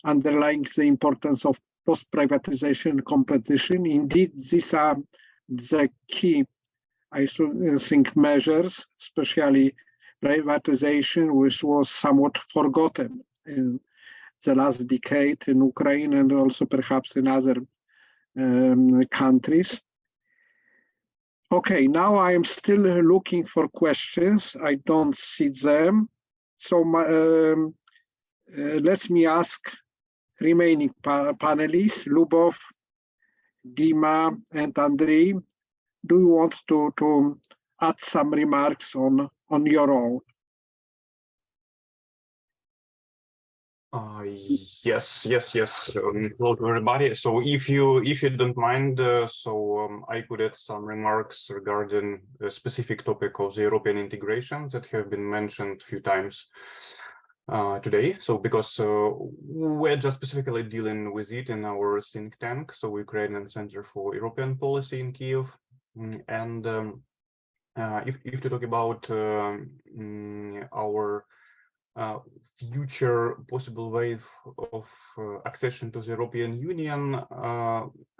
underlying the importance of post-privatization competition. Indeed, these are the key, I think, measures, especially privatization, which was somewhat forgotten in the last decade in Ukraine and also perhaps in other countries. Okay, now I am still looking for questions. I don't see them. So let me ask remaining panelists, Lyubov, Dima, and Andriy, do you want to add some remarks on your own? Yes. Hello to everybody. So if you don't mind, I could add some remarks regarding the specific topic of the European integration that have been mentioned a few times today. So because we're just specifically dealing with it in our think tank, so Ukrainian Center for European Policy in Kyiv, and if to talk about our future possible ways of accession to the European Union,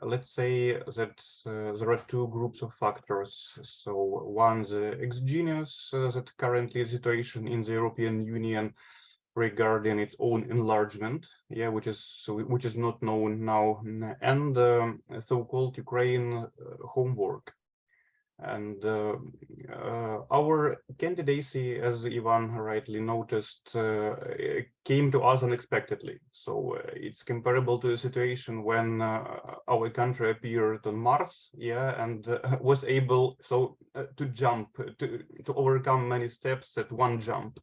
let's say that there are two groups of factors. So one, the exogenous, that currently the situation in the European Union regarding its own enlargement, which is not known now, and so-called Ukraine homework. And our candidacy, as Ivan rightly noticed, came to us unexpectedly. So it's comparable to the situation when our country appeared on Mars, and was able to jump, to overcome many steps at one jump.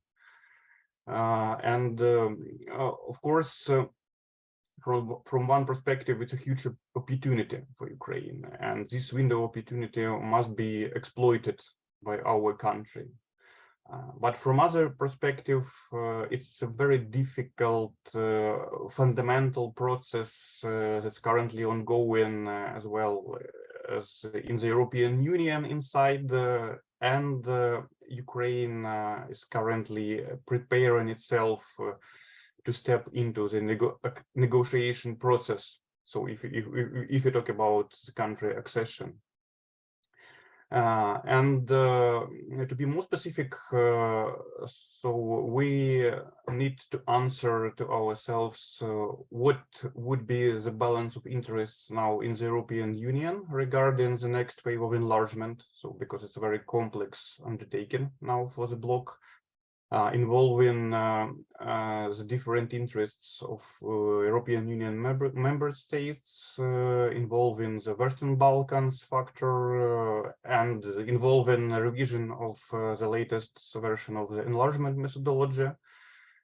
Of course, from one perspective, it's a huge opportunity for Ukraine, and this window of opportunity must be exploited by our country. But from other perspective, it's a very difficult, fundamental process that's currently ongoing, as well as in the European Union inside, and Ukraine is currently preparing itself to step into the negotiation process. So if you talk about the country accession, and to be more specific, so we need to answer to ourselves what would be the balance of interests now in the European Union regarding the next wave of enlargement. So because it's a very complex undertaking now for the bloc, involving the different interests of European Union member states, involving the Western Balkans factor, and involving a revision of the latest version of the enlargement methodology.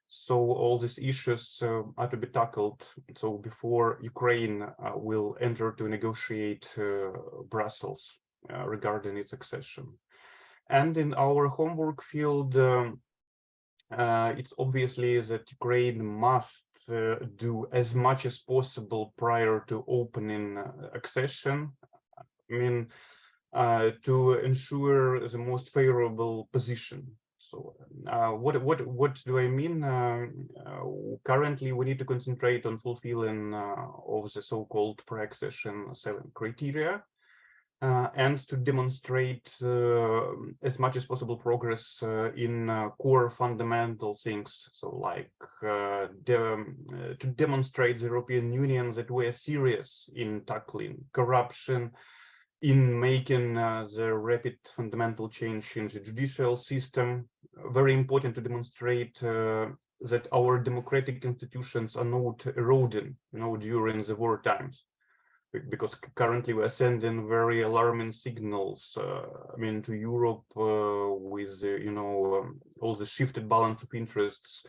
So all these issues are to be tackled. So before Ukraine will enter to negotiate Brussels regarding its accession. And in our homework field, it's obviously that Ukraine must do as much as possible prior to opening accession. I mean, to ensure the most favorable position. So, what do I mean? Currently, we need to concentrate on fulfilling of the so-called pre-accession 7 criteria. And to demonstrate as much as possible progress in core fundamental things. So like to demonstrate the European Union that we are serious in tackling corruption, in making the rapid fundamental change in the judicial system. Very important to demonstrate that our democratic institutions are not eroding, during the war times, because currently we are sending very alarming signals, to Europe with, all the shifted balance of interests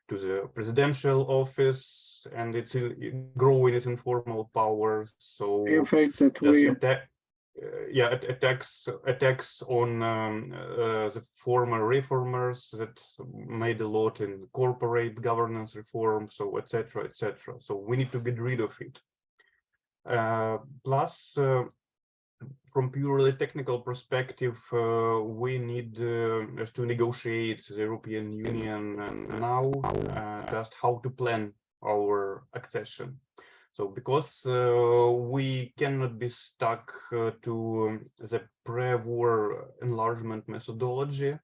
to the presidential office, and it's growing its informal power. So in fact, that we attacks on the former reformers that made a lot in corporate governance reform, so etc. etc. So we need to get rid of it. Plus, from purely technical perspective, we need to negotiate the European Union now, just how to plan our accession. So because we cannot be stuck to the pre-war enlargement methodology,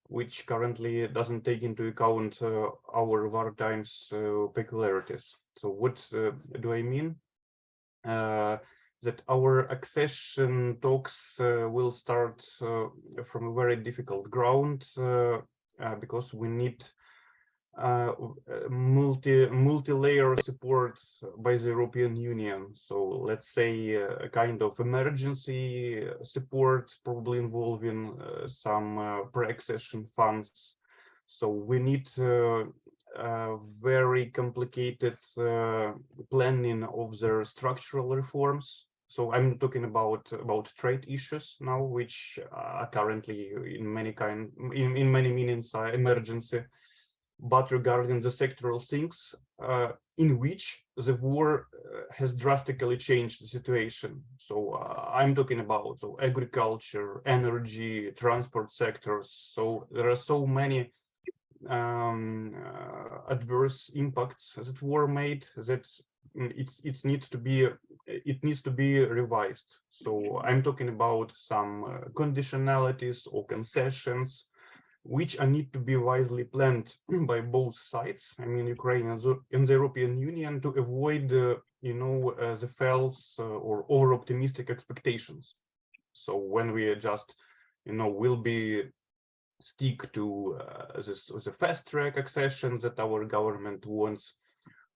which currently doesn't take into account our war times peculiarities. So what do I mean? That our accession talks will start from a very difficult ground because we need multi-layer support by the European Union. So let's say a kind of emergency support, probably involving some pre-accession funds. So we need very complicated planning of their structural reforms. So I'm talking about trade issues now, which are currently in many meanings are emergency. But regarding the sectoral things, in which the war has drastically changed the situation. So I'm talking about agriculture, energy, transport sectors. So there are so many adverse impacts that war made that it needs to be revised. So I'm talking about some conditionalities or concessions which need to be wisely planned by both sides, Ukraine and the European Union, to avoid the false or over-optimistic expectations. So when we just will be stick to the fast-track accession that our government wants,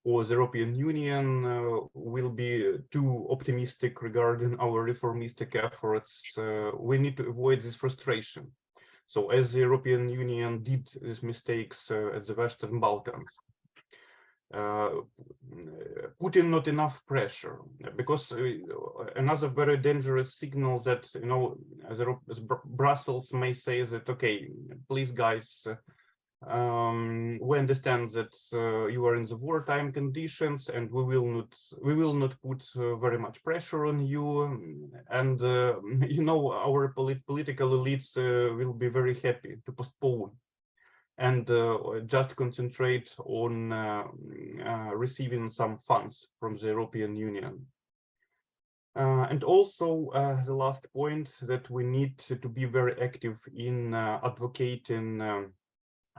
or the European Union will be too optimistic regarding our reformistic efforts, we need to avoid this frustration. So as the European Union did these mistakes at the Western Balkans, putting not enough pressure, because another very dangerous signal that Brussels may say that, okay, please guys, we understand that you are in the wartime conditions, and we will not put very much pressure on you, and our political elites will be very happy to postpone and just concentrate on receiving some funds from the European Union. And also the last point, that we need to be very active in advocating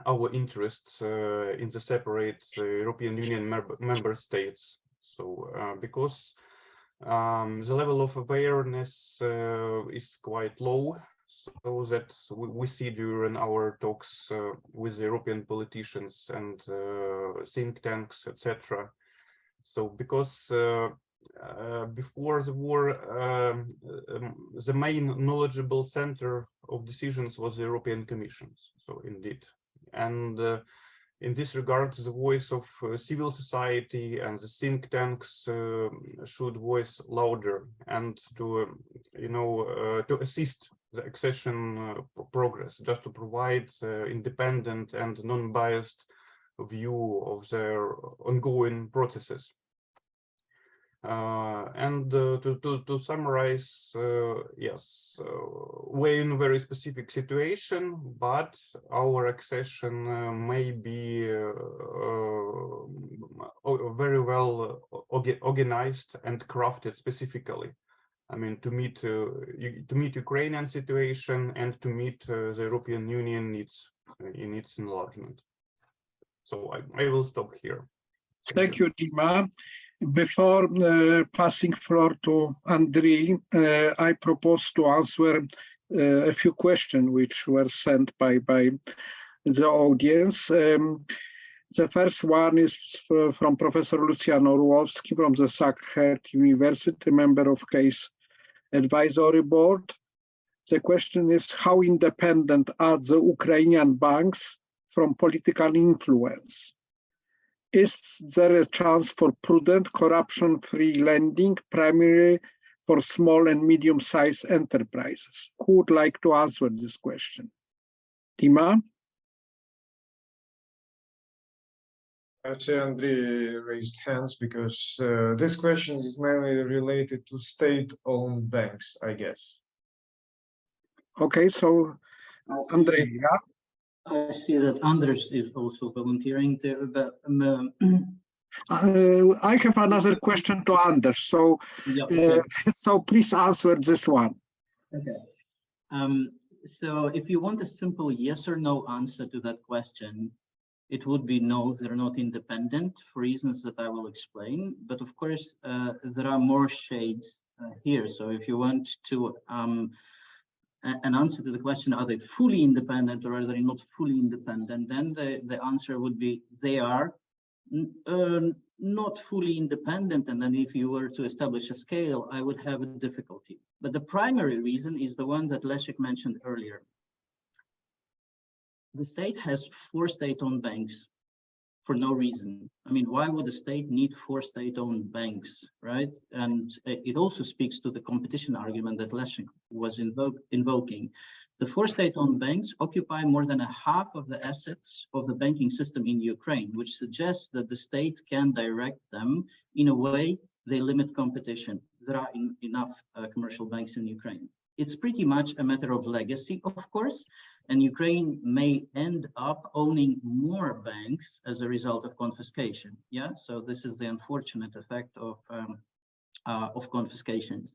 our interests in the separate European Union member states. So because the level of awareness is quite low, so that we see during our talks with European politicians and think tanks, etc. So because before the war, the main knowledgeable center of decisions was the European Commission. So indeed. And in this regard, the voice of civil society and the think tanks should voice louder, and to to assist the accession progress, just to provide independent and non-biased view of their ongoing processes. And to summarize, yes, we're in a very specific situation, but our accession may be very well organized and crafted specifically. To meet Ukrainian situation and to meet the European Union needs in its enlargement. So I will stop here. Thank you, Dima. Before passing floor to Andriy, I propose to answer a few questions which were sent by the audience. The first one is from Professor Lucian Orłowski from the Sacred University, member of Case Advisory Board. The question is, how independent are the Ukrainian banks from political influence? Is there a chance for prudent, corruption-free lending, primarily for small and medium-sized enterprises? Who would like to answer this question? Dima? I see Andriy raised hands because this question is mainly related to state-owned banks, I guess. Okay, so Andriy, yeah? I see that Anders is also volunteering there, but I have another question to Anders, so yeah, okay. So please answer this one. Okay. So if you want a simple yes or no answer to that question, it would be no, they're not independent for reasons that I will explain. But of course, there are more shades here. So if you want to an answer to the question, are they fully independent or are they not fully independent, then the answer would be they are not fully independent. And then if you were to establish a scale, I would have a difficulty. But the primary reason is the one that Leszek mentioned earlier. The state has 4 state-owned banks for no reason. I mean, why would the state need 4 state-owned banks, right? And it also speaks to the competition argument that Leszek was invoking. The 4 state-owned banks occupy more than a half of the assets of the banking system in Ukraine, which suggests that the state can direct them in a way they limit competition. There are enough commercial banks in Ukraine. It's pretty much a matter of legacy, of course, and Ukraine may end up owning more banks as a result of confiscation. Yeah, so this is the unfortunate effect of confiscations.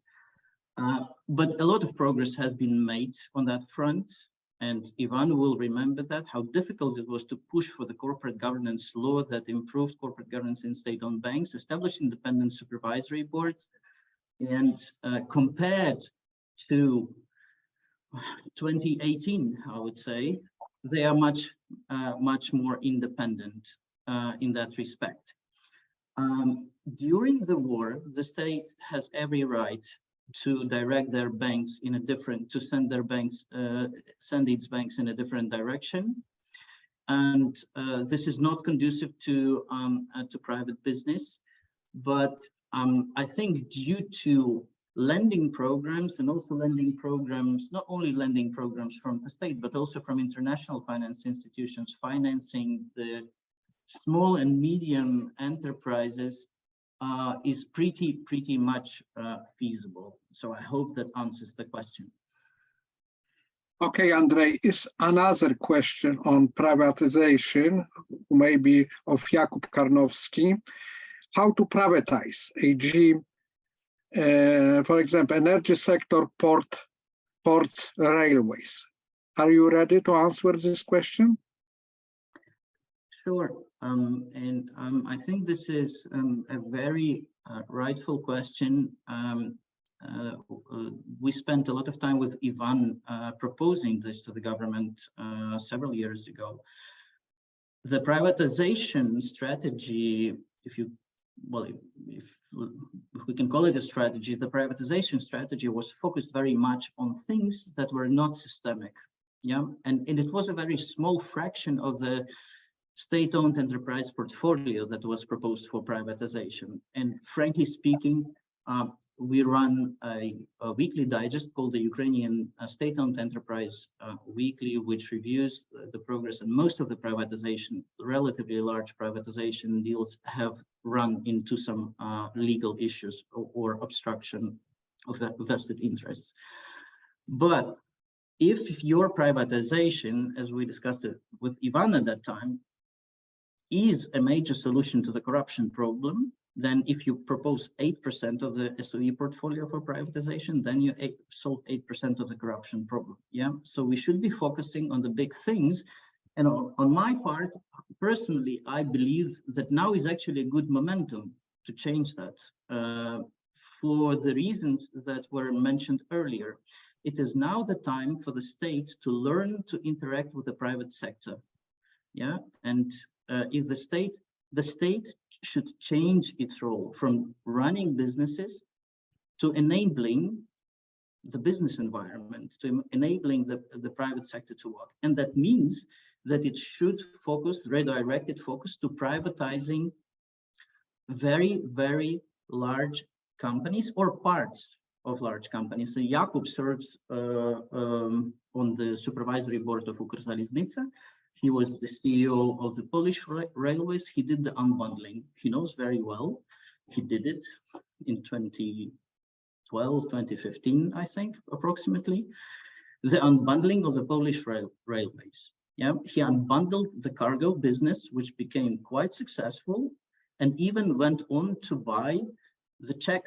But a lot of progress has been made on that front, and Ivan will remember that, how difficult it was to push for the corporate governance law that improved corporate governance in state-owned banks, established independent supervisory boards, and compared to 2018, I would say, they are much more independent in that respect. During the war, the state has every right to direct their banks in a different, to send their banks, send its banks in a different direction. And this is not conducive to private business. But I think due to lending programs, and also lending programs, not only lending programs from the state, but also from international finance institutions financing the small and medium enterprises, is pretty much feasible. So I hope that answers the question. Okay, Andrei, is another question on privatization, maybe of Jakub Karnowski. How to privatize, e.g., for example, energy sector, ports, railways. Are you ready to answer this question? Sure, and I think this is a very rightful question. We spent a lot of time with Ivan proposing this to the government several years ago. The privatization strategy, if we can call it a strategy, the privatization strategy was focused very much on things that were not systemic. Yeah, and it was a very small fraction of the state-owned enterprise portfolio that was proposed for privatization. And frankly speaking, we run a weekly digest called the Ukrainian State-Owned Enterprise Weekly, which reviews the progress, and most of the privatization, relatively large privatization deals, have run into some legal issues or obstruction of vested interests. But if your privatization, as we discussed it with Ivan at that time, is a major solution to the corruption problem, then if you propose 8% of the SOE portfolio for privatization, then you solve 8% of the corruption problem. Yeah, so we should be focusing on the big things. And on my part, personally, I believe that now is actually a good momentum to change that for the reasons that were mentioned earlier. It is now the time for the state to learn to interact with the private sector. Yeah, and if the state should change its role from running businesses to enabling the business environment, to enabling the private sector to work. And that means that it should focus, redirected focus to privatizing very, very large companies or parts of large companies. So Jakub serves on the supervisory board of Ukrzaliznytsa. He was the CEO of the Polish railways. He did the unbundling. He knows very well. He did it in 2012, 2015, I think, approximately. The unbundling of the Polish railways. Yeah, he unbundled the cargo business, which became quite successful, and even went on to buy the Czech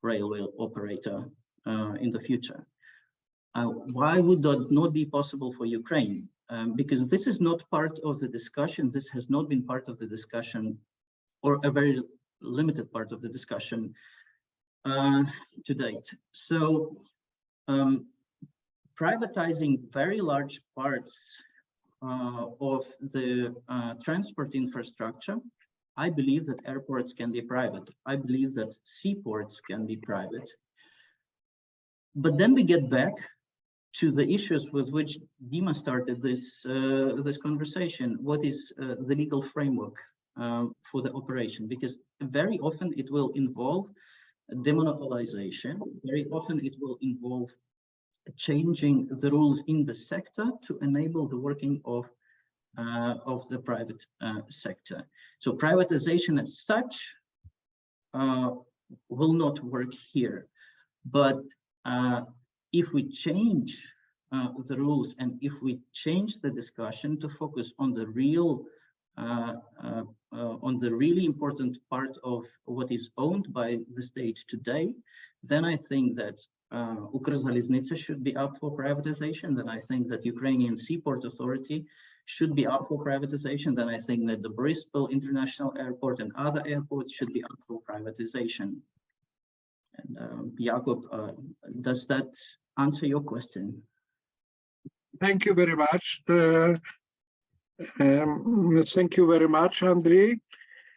railway operator in the future. Why would that not be possible for Ukraine? Because this is not part of the discussion. This has not been part of the discussion, or a very limited part of the discussion to date. So privatizing very large parts of the transport infrastructure, I believe that airports can be private. I believe that seaports can be private. But then we get back to the issues with which Dima started this conversation. What is the legal framework for the operation? Because very often it will involve demonopolization. Very often it will involve changing the rules in the sector to enable the working of the private sector. So privatization as such will not work here. But if we change the rules, and if we change the discussion to focus on the real, on the really important part of what is owned by the state today, then I think that Ukrzaliznytsa should be up for privatization. Then I think that Ukrainian Seaport Authority should be up for privatization. Then I think that the Boryspil International Airport and other airports should be up for privatization. And Jakub, does that answer your question? Thank you very much. Thank you very much, Andriy.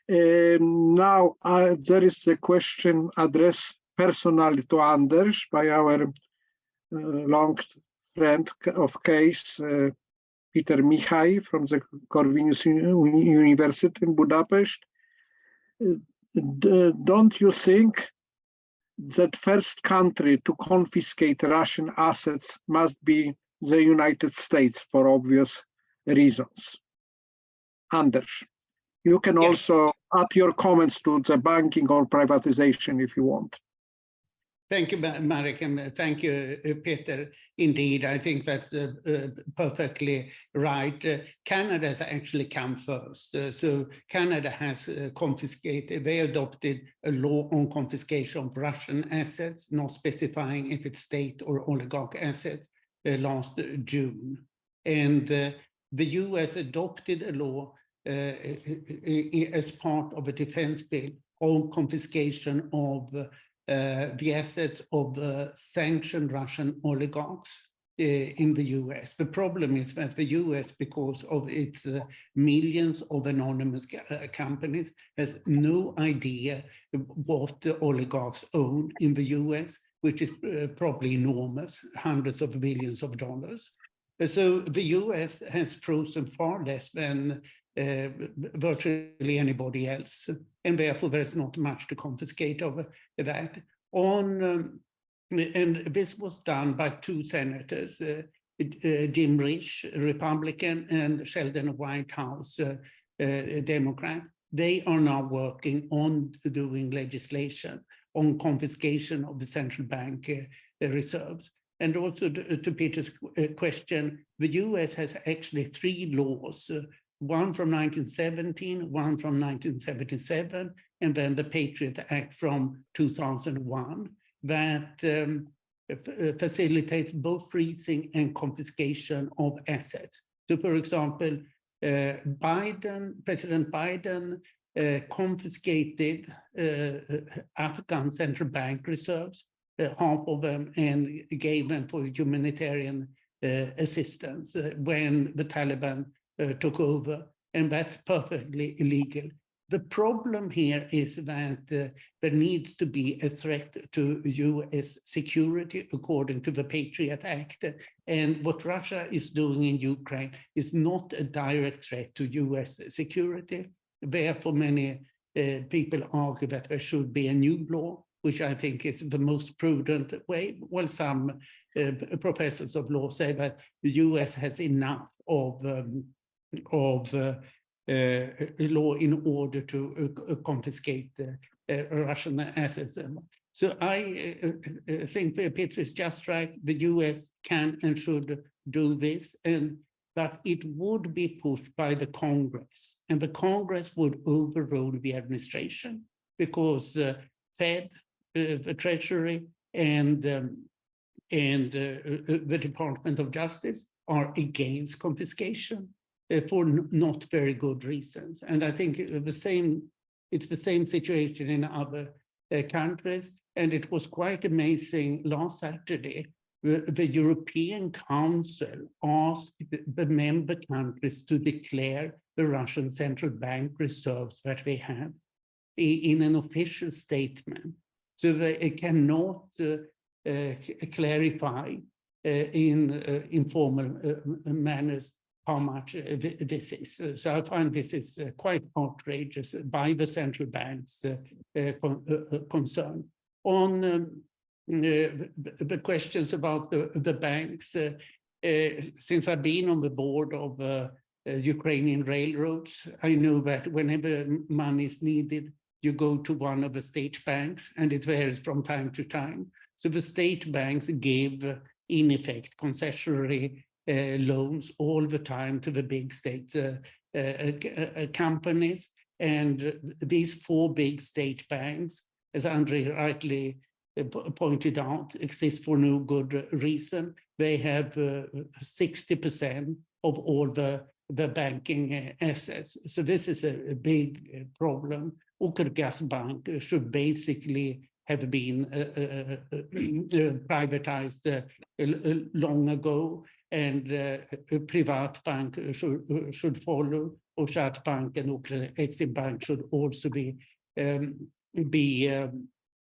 Now there is a question addressed personally to Anders by our long friend of case, Peter Michaj from the Corvinus University in Budapest. Don't you think that first country to confiscate Russian assets must be the United States for obvious reasons? Anders, you can also add your comments to the banking or privatization if you want. Thank you, Marek, and thank you, Peter. Indeed, I think that's perfectly right. Canada has actually come first. So Canada has confiscated, they adopted a law on confiscation of Russian assets, not specifying if it's state or oligarch assets, last June. And the US adopted a law as part of a defense bill on confiscation of the assets of sanctioned Russian oligarchs in the US. The problem is that the US, because of its millions of anonymous companies, has no idea what the oligarchs own in the US, which is probably enormous, hundreds of billions of dollars. So the US has frozen far less than virtually anybody else, and therefore there's not much to confiscate of that. And this was done by two senators, Dmytro, Republican, and Sheldon Whitehouse, Democrat. They are now working on doing legislation on confiscation of the central bank reserves. And also to Peter's question, the US has actually three laws, one from 1917, one from 1977, and then the Patriot Act from 2001 that facilitates both freezing and confiscation of assets. So, for example, President Biden confiscated Afghan central bank reserves, half of them, and gave them for humanitarian assistance when the Taliban took over, and that's perfectly illegal. The problem here is that there needs to be a threat to US security according to the Patriot Act. And what Russia is doing in Ukraine is not a direct threat to US security. Therefore, many people argue that there should be a new law, which I think is the most prudent way. Well, some professors of law say that the US has enough of law in order to confiscate Russian assets. So I think Peter is just right. The US can and should do this, but it would be pushed by the Congress, and the Congress would overrule the administration because Fed, the Treasury, and the Department of Justice are against confiscation for not very good reasons. And I think it's the same situation in other countries. And it was quite amazing last Saturday, the European Council asked the member countries to declare the Russian central bank reserves that they have in an official statement. So they cannot clarify in informal manners how much this is. So I find this is quite outrageous by the central bank's concern. On the questions about the banks, since I've been on the board of Ukrainian railroads, I know that whenever money is needed, you go to one of the state banks, and it varies from time to time. So the state banks give, in effect, concessionary loans all the time to the big state companies. And these four big state banks, as Andriy rightly pointed out, exist for no good reason. They have 60% of all the banking assets. So this is a big problem. Bank should basically have been privatized long ago, and Privat Bank should follow. Oschat Bank and Exim Bank should also be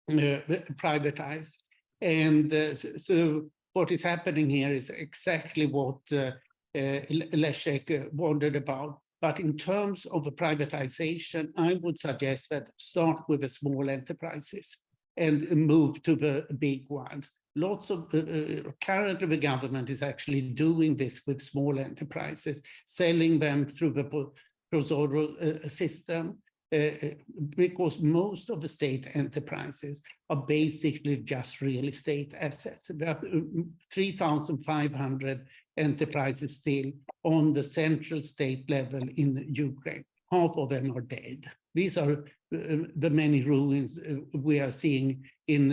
privatized. And so what is happening here is exactly what Leszek wondered about. But in terms of the privatization, I would suggest that start with the small enterprises and move to the big ones. Lots of currently the government is actually doing this with small enterprises, selling them through the Prozoro system, because most of the state enterprises are basically just real estate assets. There are 3,500 enterprises still on the central state level in Ukraine. Half of them are dead. These are the many ruins we are seeing in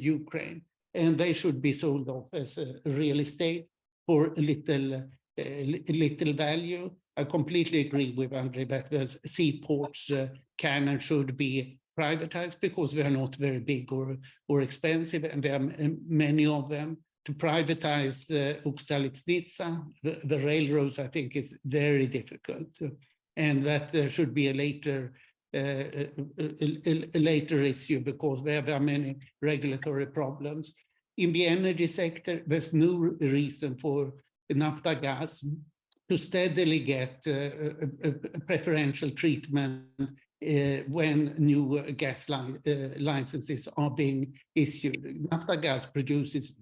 Ukraine, and they should be sold off as real estate for little value. I completely agree with Andriy that the seaports can and should be privatized because they are not very big or expensive, and there are many of them. To privatize Uppsala-Nitsa, the railroads, I think is very difficult, and that should be a later issue because there are many regulatory problems. In the energy sector, there's no reason for Naftagaz to steadily get preferential treatment when new gas licenses are being issued. Naftagaz produces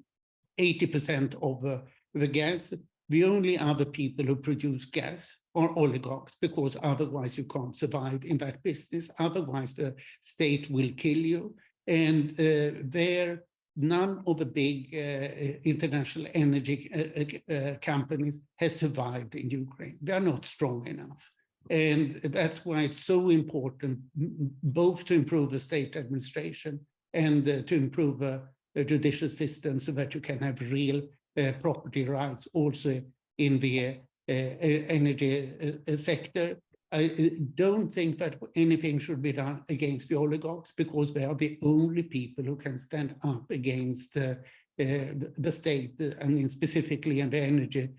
80% of the gas. The only other people who produce gas are oligarchs, because otherwise you can't survive in that business. Otherwise the state will kill you. And none of the big international energy companies has survived in Ukraine. They are not strong enough. And that's why it's so important both to improve the state administration and to improve the judicial system so that you can have real property rights also in the energy sector. I don't think that anything should be done against the oligarchs, because they are the only people who can stand up against the state, and specifically in the energy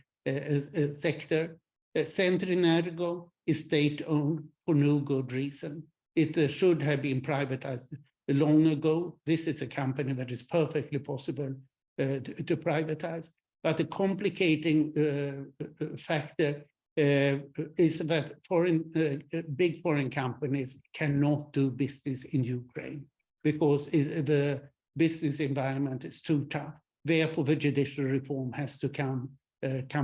sector. Centrinergo is state-owned for no good reason. It should have been privatized long ago. This is a company that is perfectly possible to privatize. But the complicating factor is that big foreign companies cannot do business in Ukraine because the business environment is too tough. Therefore, the judicial reform has to come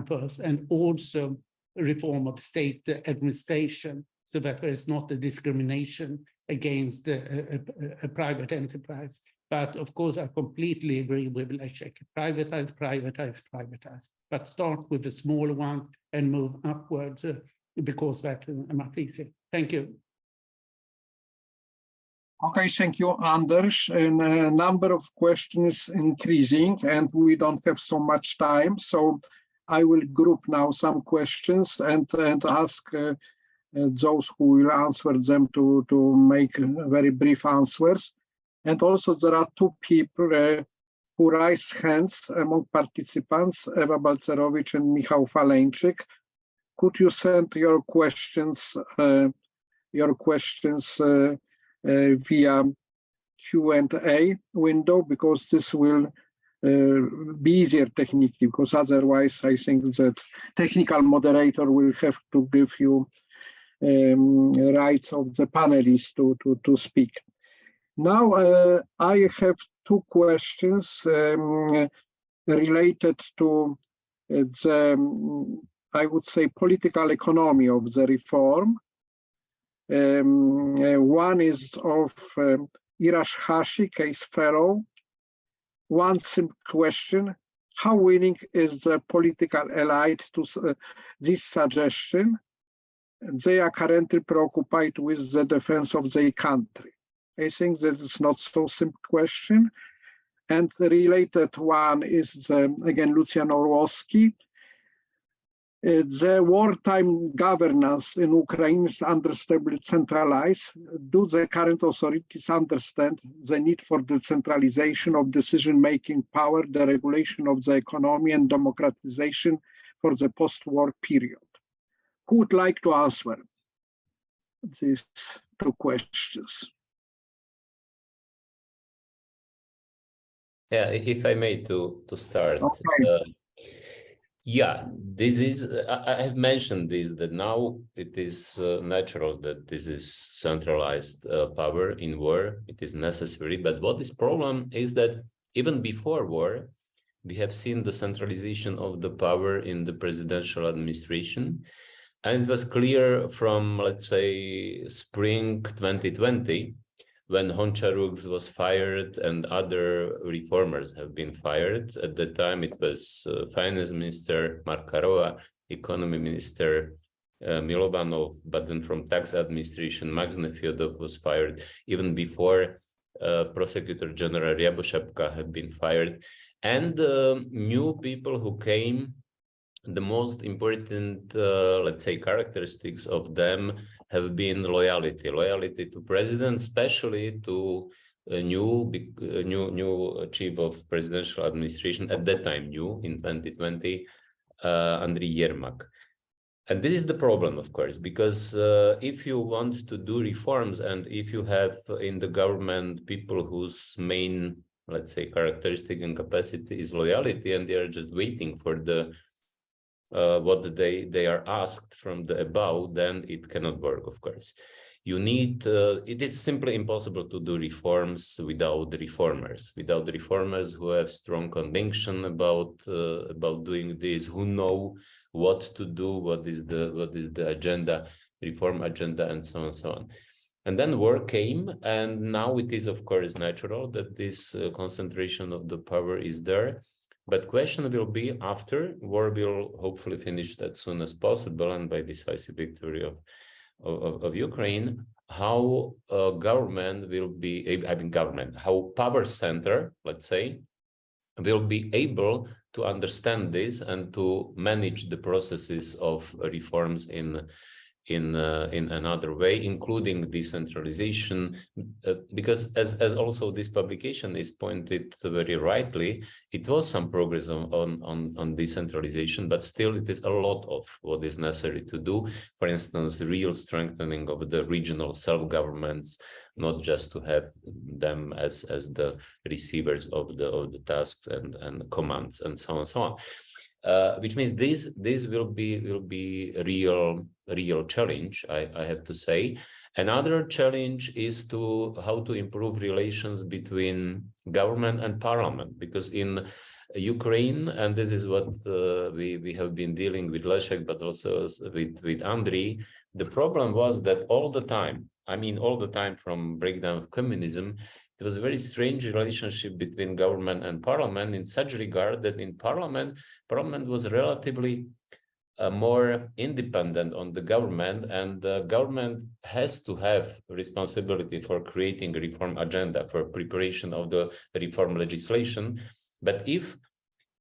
first, and also reform of state administration, so that there is not a discrimination against a private enterprise. But of course, I completely agree with Leszek. Privatize, privatize, privatize. But start with the smaller one and move upwards, because that's much easier. Thank you. Okay, thank you, Anders. And a number of questions increasing, and we don't have so much time. So I will group now some questions and ask those who will answer them to make very brief answers. And also there are two people who raise hands among participants, Eva Balcerowicz and Michał Faleńczyk. Could you send your questions via Q&A window, because this will be easier technically, because otherwise I think that technical moderator will have to give you rights of the panelists to speak. Now I have two questions related to the, I would say, political economy of the reform. One is of Irash Hashi, case fellow. One simple question: how willing is the political elite to this suggestion? They are currently preoccupied with the defense of their country. I think that it's not so simple question. And the related one is again Lucian Orłowski. The wartime governance in Ukraine is understandably centralized. Do the current authorities understand the need for decentralization of decision-making power, the regulation of the economy, and democratization for the post-war period? Who would like to answer these two questions? Yeah, if I may to start. Okay. Yeah, this is, I have mentioned this, that now it is natural that this is centralized power in war. It is necessary. But what is problem is that even before war, we have seen the centralization of the power in the presidential administration. And it was clear from, let's say, spring 2020, when Honcharuk was fired and other reformers have been fired. At the time, it was Finance Minister Markarova, Economy Minister Milovanov, but then from tax administration, Max Nefyodov was fired. Even before, Prosecutor General Ryaboshepka had been fired. And new people who came, the most important, let's say, characteristics of them have been loyalty to president, especially to a new chief of presidential administration at that time, new in 2020, Andriy Yermak. And this is the problem, of course, because if you want to do reforms and if you have in the government people whose main, let's say, characteristic and capacity is loyalty, and they are just waiting for the what they are asked from the above, then it cannot work, of course. You need, it is simply impossible to do reforms without the reformers who have strong conviction about doing this, who know what to do, what is the agenda, reform agenda, and so on and so on. And then war came, and now it is, of course, natural that this concentration of the power is there. But question will be, after war will hopefully finish as soon as possible, and by decisive victory of Ukraine, how government will be, how power center, let's say, will be able to understand this and to manage the processes of reforms in in another way, including decentralization, because as also this publication is pointed very rightly, it was some progress on decentralization, but still it is a lot of what is necessary to do. For instance, real strengthening of the regional self-governments, not just to have them as the receivers of the tasks and commands and so on and so on. Which means this will be a real challenge, I have to say. Another challenge is how to improve relations between government and parliament, because in Ukraine, and this is what we have been dealing with Leszek, but also with Andriy, the problem was that all the time, from breakdown of communism, it was a very strange relationship between government and parliament, in such regard that in parliament was relatively more independent on the government, and the government has to have responsibility for creating a reform agenda, for preparation of the reform legislation. But if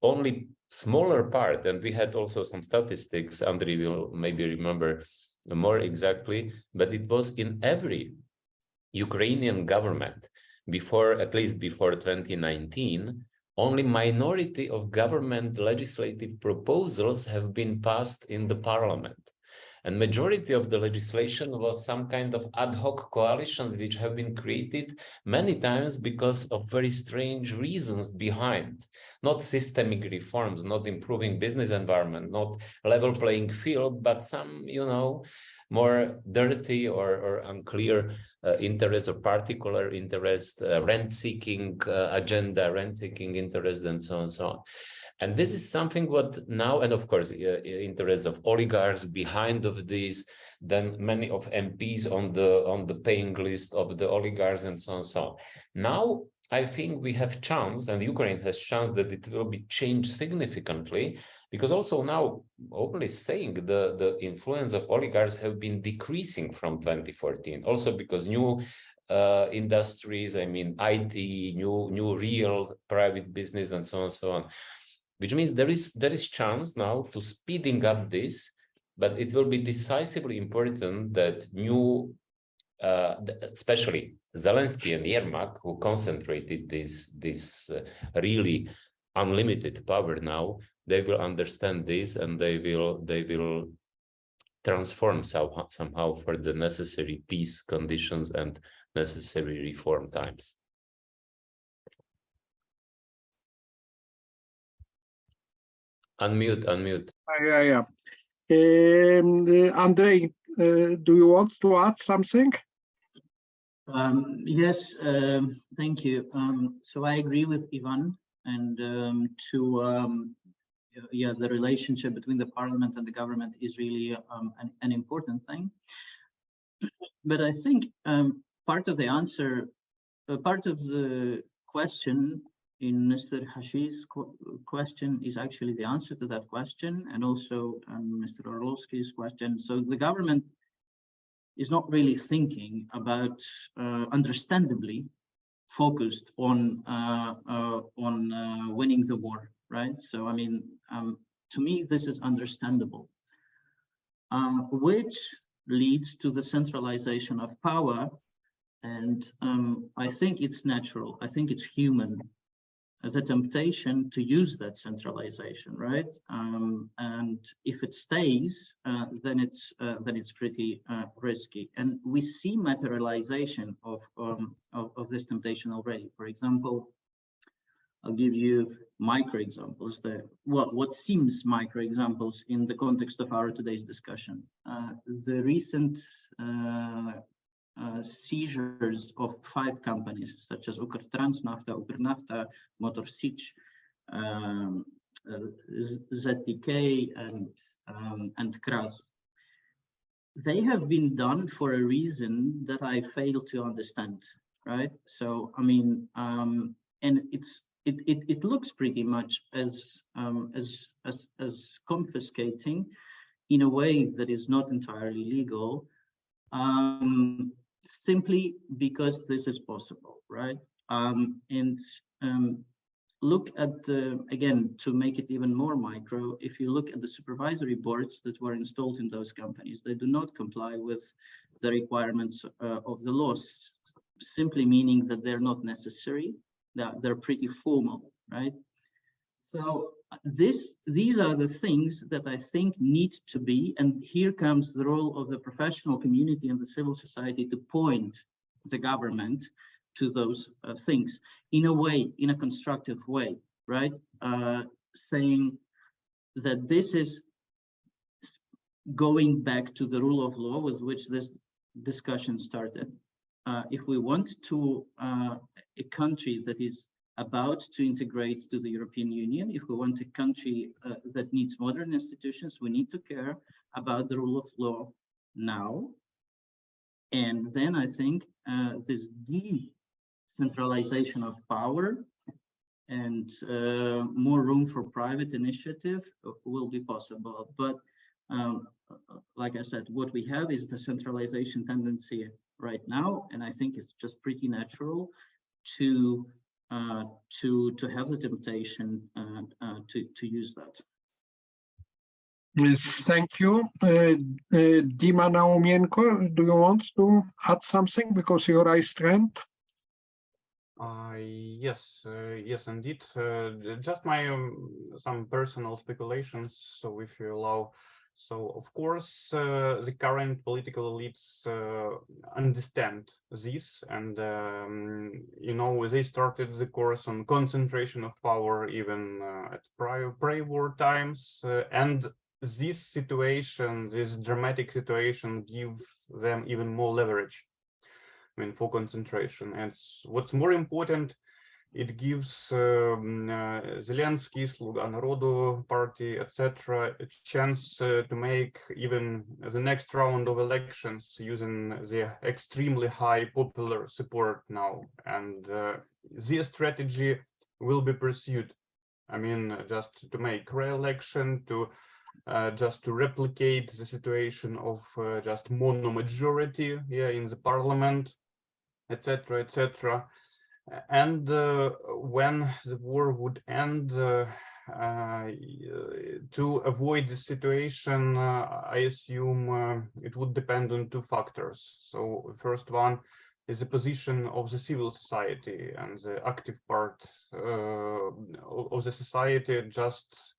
only smaller part, and we had also some statistics, Andriy will maybe remember more exactly, but it was in every Ukrainian government, at least before 2019, only minority of government legislative proposals have been passed in the parliament. And majority of the legislation was some kind of ad hoc coalitions which have been created many times because of very strange reasons behind. Not systemic reforms, not improving business environment, not level playing field, but some, more dirty or unclear interest or particular interest, rent-seeking agenda, rent-seeking interest, and so on and so on. And this is something what now, and of course, interest of oligarchs behind of this, then many of MPs on the paying list of the oligarchs, and so on and so on. Now, I think we have chance, and Ukraine has chance that it will be changed significantly, because also now, openly saying, the influence of oligarchs have been decreasing from 2014, also because new industries, IT, new real private business, and so on and so on. Which means there is chance now to speeding up this, but it will be decisively important that especially Zelensky and Yermak, who concentrated this really unlimited power now, they will understand this, and they will transform somehow for the necessary peace conditions and necessary reform times. Unmute. Yeah. Andriy, do you want to add something? Yes, thank you. So I agree with Ivan, and the relationship between the parliament and the government is really an important thing. But I think part of the answer, part of the question in Mr. Hashi's question is actually the answer to that question, and also Mr. Orlovsky's question. So the government is not really thinking about, understandably, focused on winning the war, right? So to me, this is understandable, which leads to the centralization of power, and I think it's natural. I think it's human. The temptation to use that centralization, right? And if it stays, then it's pretty risky. And we see materialization of this temptation already. For example, I'll give you micro examples there. What seems micro examples in the context of our today's discussion. The recent seizures of 5 companies such as Ukrtransnafta, Ukernafta, Motor Sich, ZTK, and Kras. They have been done for a reason that I fail to understand, right? So and it looks pretty much as confiscating in a way that is not entirely legal. Simply because this is possible, right? look at the, again, to make it even more micro, if you look at the supervisory boards that were installed in those companies, they do not comply with the requirements of the laws, simply meaning that they're not necessary, that they're pretty formal, right? So these are the things that I think need to be, and here comes the role of the professional community and the civil society to point the government to those things in a way, in a constructive way, right? Saying that this is going back to the rule of law with which this discussion started. If we want to a country that is about to integrate to the European Union, if we want a country that needs modern institutions, we need to care about the rule of law now. And then I think this decentralization of power and more room for private initiative will be possible. But like I said, what we have is the centralization tendency right now, and I think it's just pretty natural to have the temptation to use that. Yes, thank you. Dmytro Naumenko, do you want to add something because you raised hand? Yes, yes, indeed. Just my some personal speculations. So, if you allow, so of course the current political elites understand this, and you know, they started the course on concentration of power even at pre-war times, and this situation, this dramatic situation, gives them even more leverage. I mean, for concentration. And what's more important, it gives Zelensky, Sluga Narodu party, etc., a chance to make even the next round of elections using the extremely high popular support now. And this strategy will be pursued. I mean, just to make re-election, to just to replicate the situation of just mono majority, yeah, in the parliament, etc., etc. And when the war would end, to avoid the situation, I assume it would depend on two factors. So first one is the position of the civil society and the active part of the society, just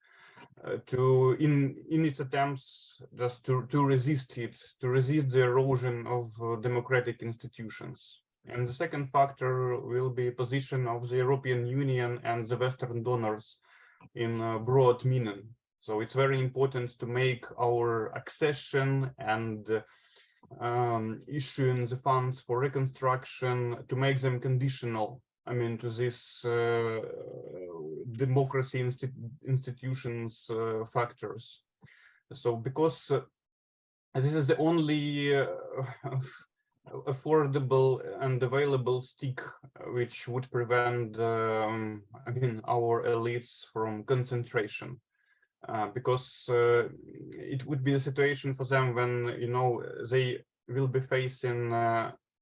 to in its attempts just to resist it, to resist the erosion of democratic institutions. And the second factor will be position of the European Union and the Western donors in broad meaning. So it's very important to make our accession and issuing the funds for reconstruction, to make them conditional, I mean, to this democracy institutions factors. So because this is the only affordable and available stick which would prevent I mean, our elites from concentration, because it would be a situation for them when, you know, they will be facing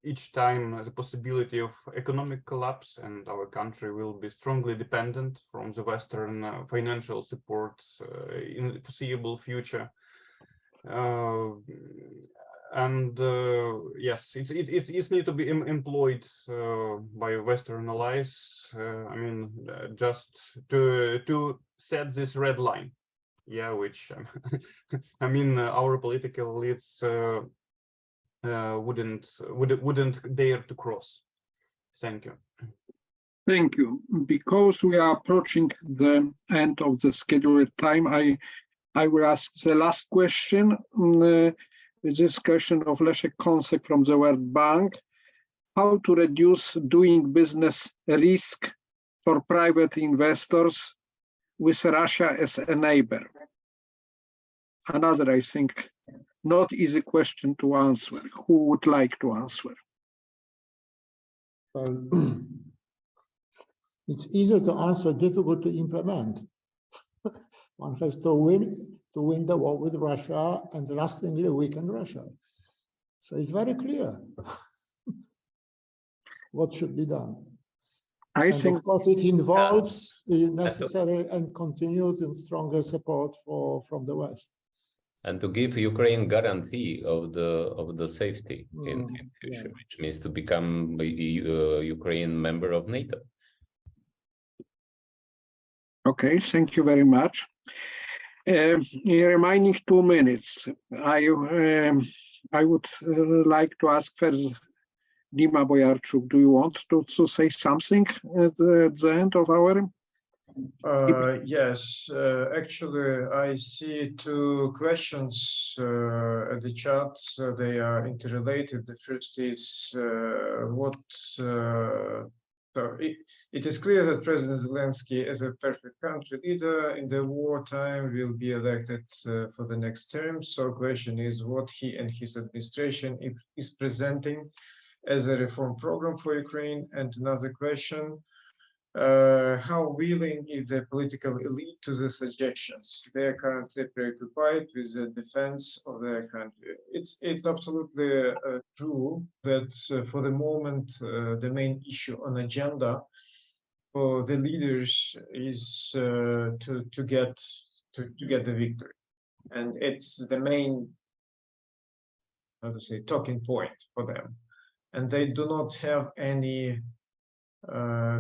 each time the possibility of economic collapse, and our country will be strongly dependent from the Western financial support in the foreseeable future. And yes, it needs to be employed by Western allies. I mean, just to set this red line, yeah, which I mean, our political elites wouldn't dare to cross. Thank you. Thank you. Because we are approaching the end of the scheduled time, I will ask the last question. This question of Leszek Konsek from the World Bank: how to reduce doing business risk for private investors with Russia as a neighbor? Another, I think, not easy question to answer. Who would like to answer? Well, it's easy to answer, difficult to implement. One has to win the war with Russia and lastingly weaken Russia. So it's very clear what should be done. I And think of course it involves the necessary and continued and stronger support from the West. And to give Ukraine guarantee of the safety in future, yeah. which means to become a Ukraine member of NATO. okay, thank you very much. In remaining 2 minutes, I would like to ask first Dmytro Boyarchuk, do you want to say something at the end of our? Yes, actually, I see two questions at the chat. They are interrelated. The first is so it is clear that President Zelensky, as a perfect country leader in the wartime, will be elected for the next term. So question is what he and his administration is presenting as a reform program for Ukraine. And another question, how willing is the political elite to the suggestions? They are currently preoccupied with the defense of their country. It's absolutely true that for the moment, the main issue on agenda for the leaders is to get the victory, and it's the main, how to say, talking point for them, and they do not have any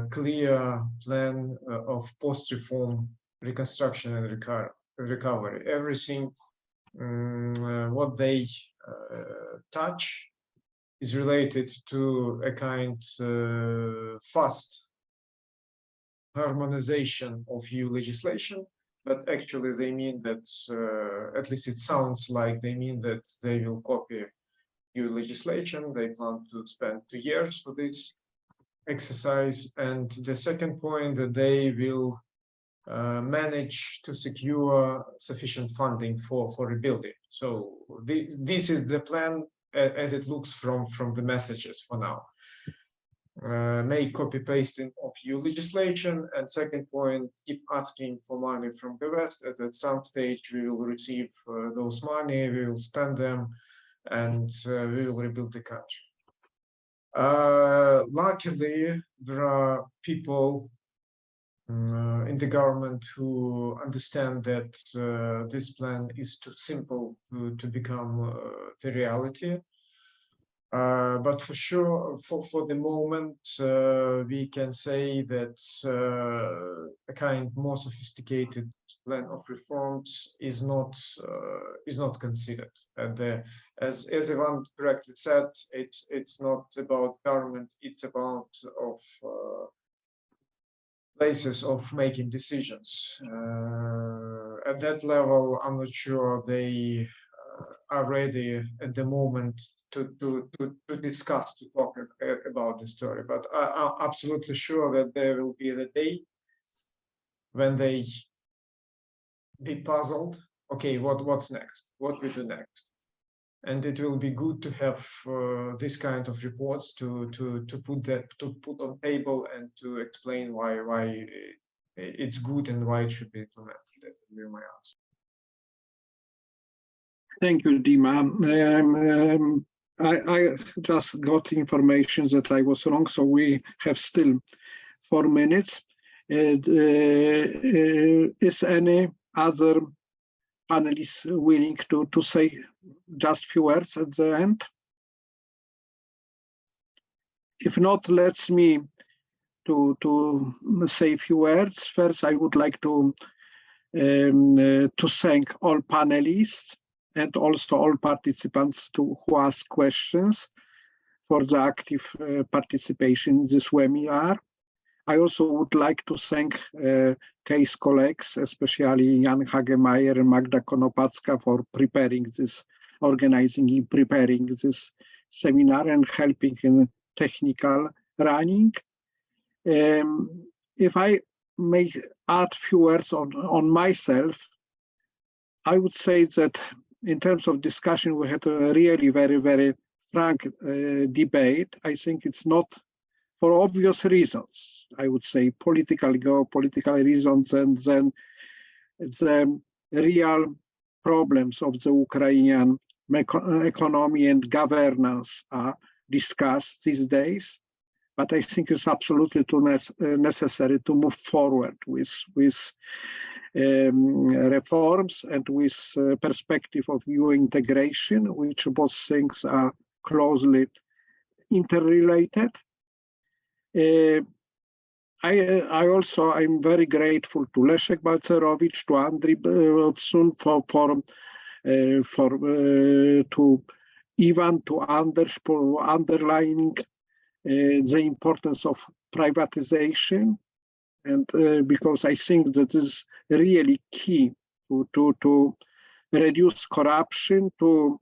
clear plan of post-reform reconstruction and recovery. Everything what they touch is related to a kind fast harmonization of EU legislation, but actually they mean that, at least it sounds like they mean that they will copy EU legislation. They plan to spend 2 years for this exercise. And the second point, that they will manage to secure sufficient funding for rebuilding. So this is the plan as it looks from the messages for now. Make copy-pasting of EU legislation, and second point, keep asking for money from the West. At some stage we will receive those money, we will spend them, and we will rebuild the country. Luckily, there are people in the government who understand that this plan is too simple to become the reality. But for sure, for the moment, we can say that a kind more sophisticated plan of reforms is not considered. And as Ivan correctly said, it's not about government; it's about places of making decisions. At that level, I'm not sure they are ready at the moment to discuss, to talk about the story. But I'm absolutely sure that there will be the day when they be puzzled. Okay, what's next? What we do next? And it will be good to have this kind of reports to put on table and to explain why it's good and why it should be implemented. That will be my answer. Thank you, Dima. I just got information that I was wrong, so we have still 4 minutes. Is any other panelist willing to say just few words at the end? If not, let me to say a few words. First, I would like to thank all panelists and also all participants who asked questions for the active participation in this webinar. I also would like to thank case colleagues, especially Jan Hagemeyer and Magda Konopacka, for organizing and preparing this seminar and helping in technical running. If I may add a few words on myself, I would say that in terms of discussion, we had a really very, very frank debate. I think it's not for obvious reasons, I would say political, geopolitical reasons, and then the real problems of the Ukrainian economy and governance are discussed these days. but I think it's absolutely necessary to move forward with reforms and with perspective of EU integration, which both things are closely interrelated. I'm very grateful to Leszek, Balcerowicz, to Andriy Boytsun to Ivan, to Anders for underlining the importance of privatization, and because I think that is really key to reduce corruption, to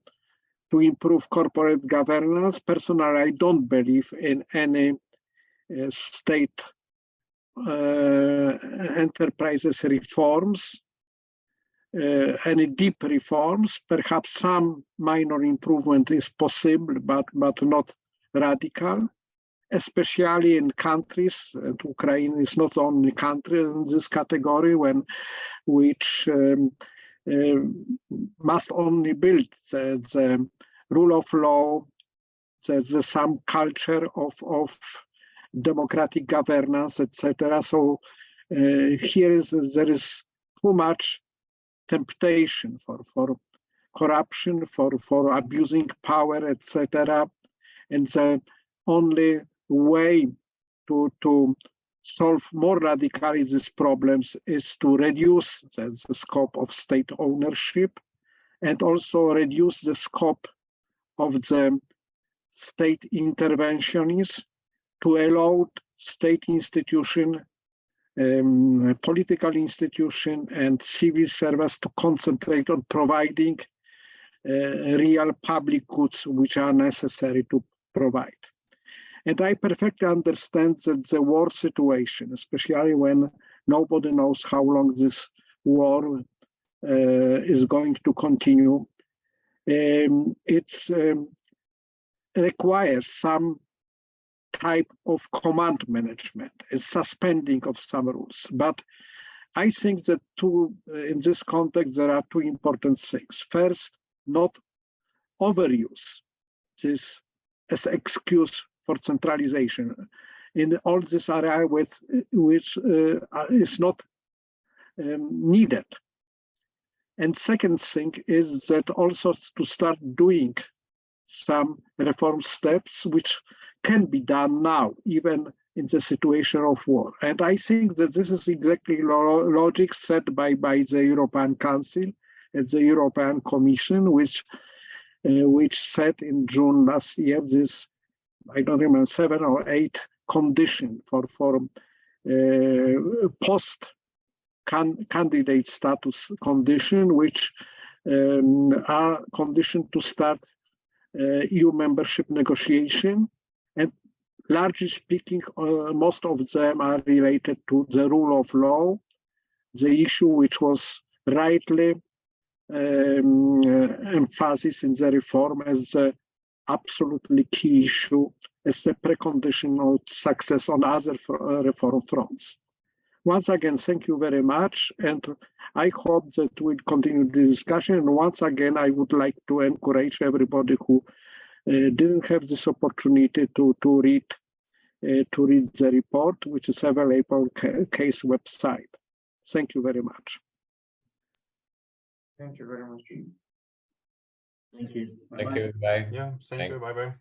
improve corporate governance. Personally, I don't believe in any state enterprises reforms, any deep reforms. Perhaps some minor improvement is possible, but not radical, especially in countries, and Ukraine is not the only country in this category, which must only build the rule of law, some culture of democratic governance, etc. So there is too much temptation for corruption, for abusing power, etc. And the only way to solve more radically these problems is to reduce the scope of state ownership, and also reduce the scope of the state interventionism, to allow state institution, political institution, and civil service to concentrate on providing real public goods which are necessary to provide. And I perfectly understand that the war situation, especially when nobody knows how long this war is going to continue, it requires some type of command management, a suspending of some rules. But I think that in this context, there are two important things. First, not overuse this as excuse for centralization in all this area which is not needed. And second thing is that also to start doing some reform steps which can be done now, even in the situation of war. And I think that this is exactly logic set by the European Council and the European Commission, which set in June last year this, I don't remember, 7 or 8 condition for post-candidate status condition, which are conditioned to start EU membership negotiation. And largely speaking, most of them are related to the rule of law, the issue which was rightly emphasized in the reform as the absolutely key issue, as a precondition of success on other reform fronts. Once again, thank you very much, and I hope that we'll continue the discussion. And once again, I would like to encourage everybody who didn't have this opportunity to read the report, which is available on CASE website. Thank you very much. Thank you very much. Thank you. Thank you. Bye. Yeah, thank you. Bye bye.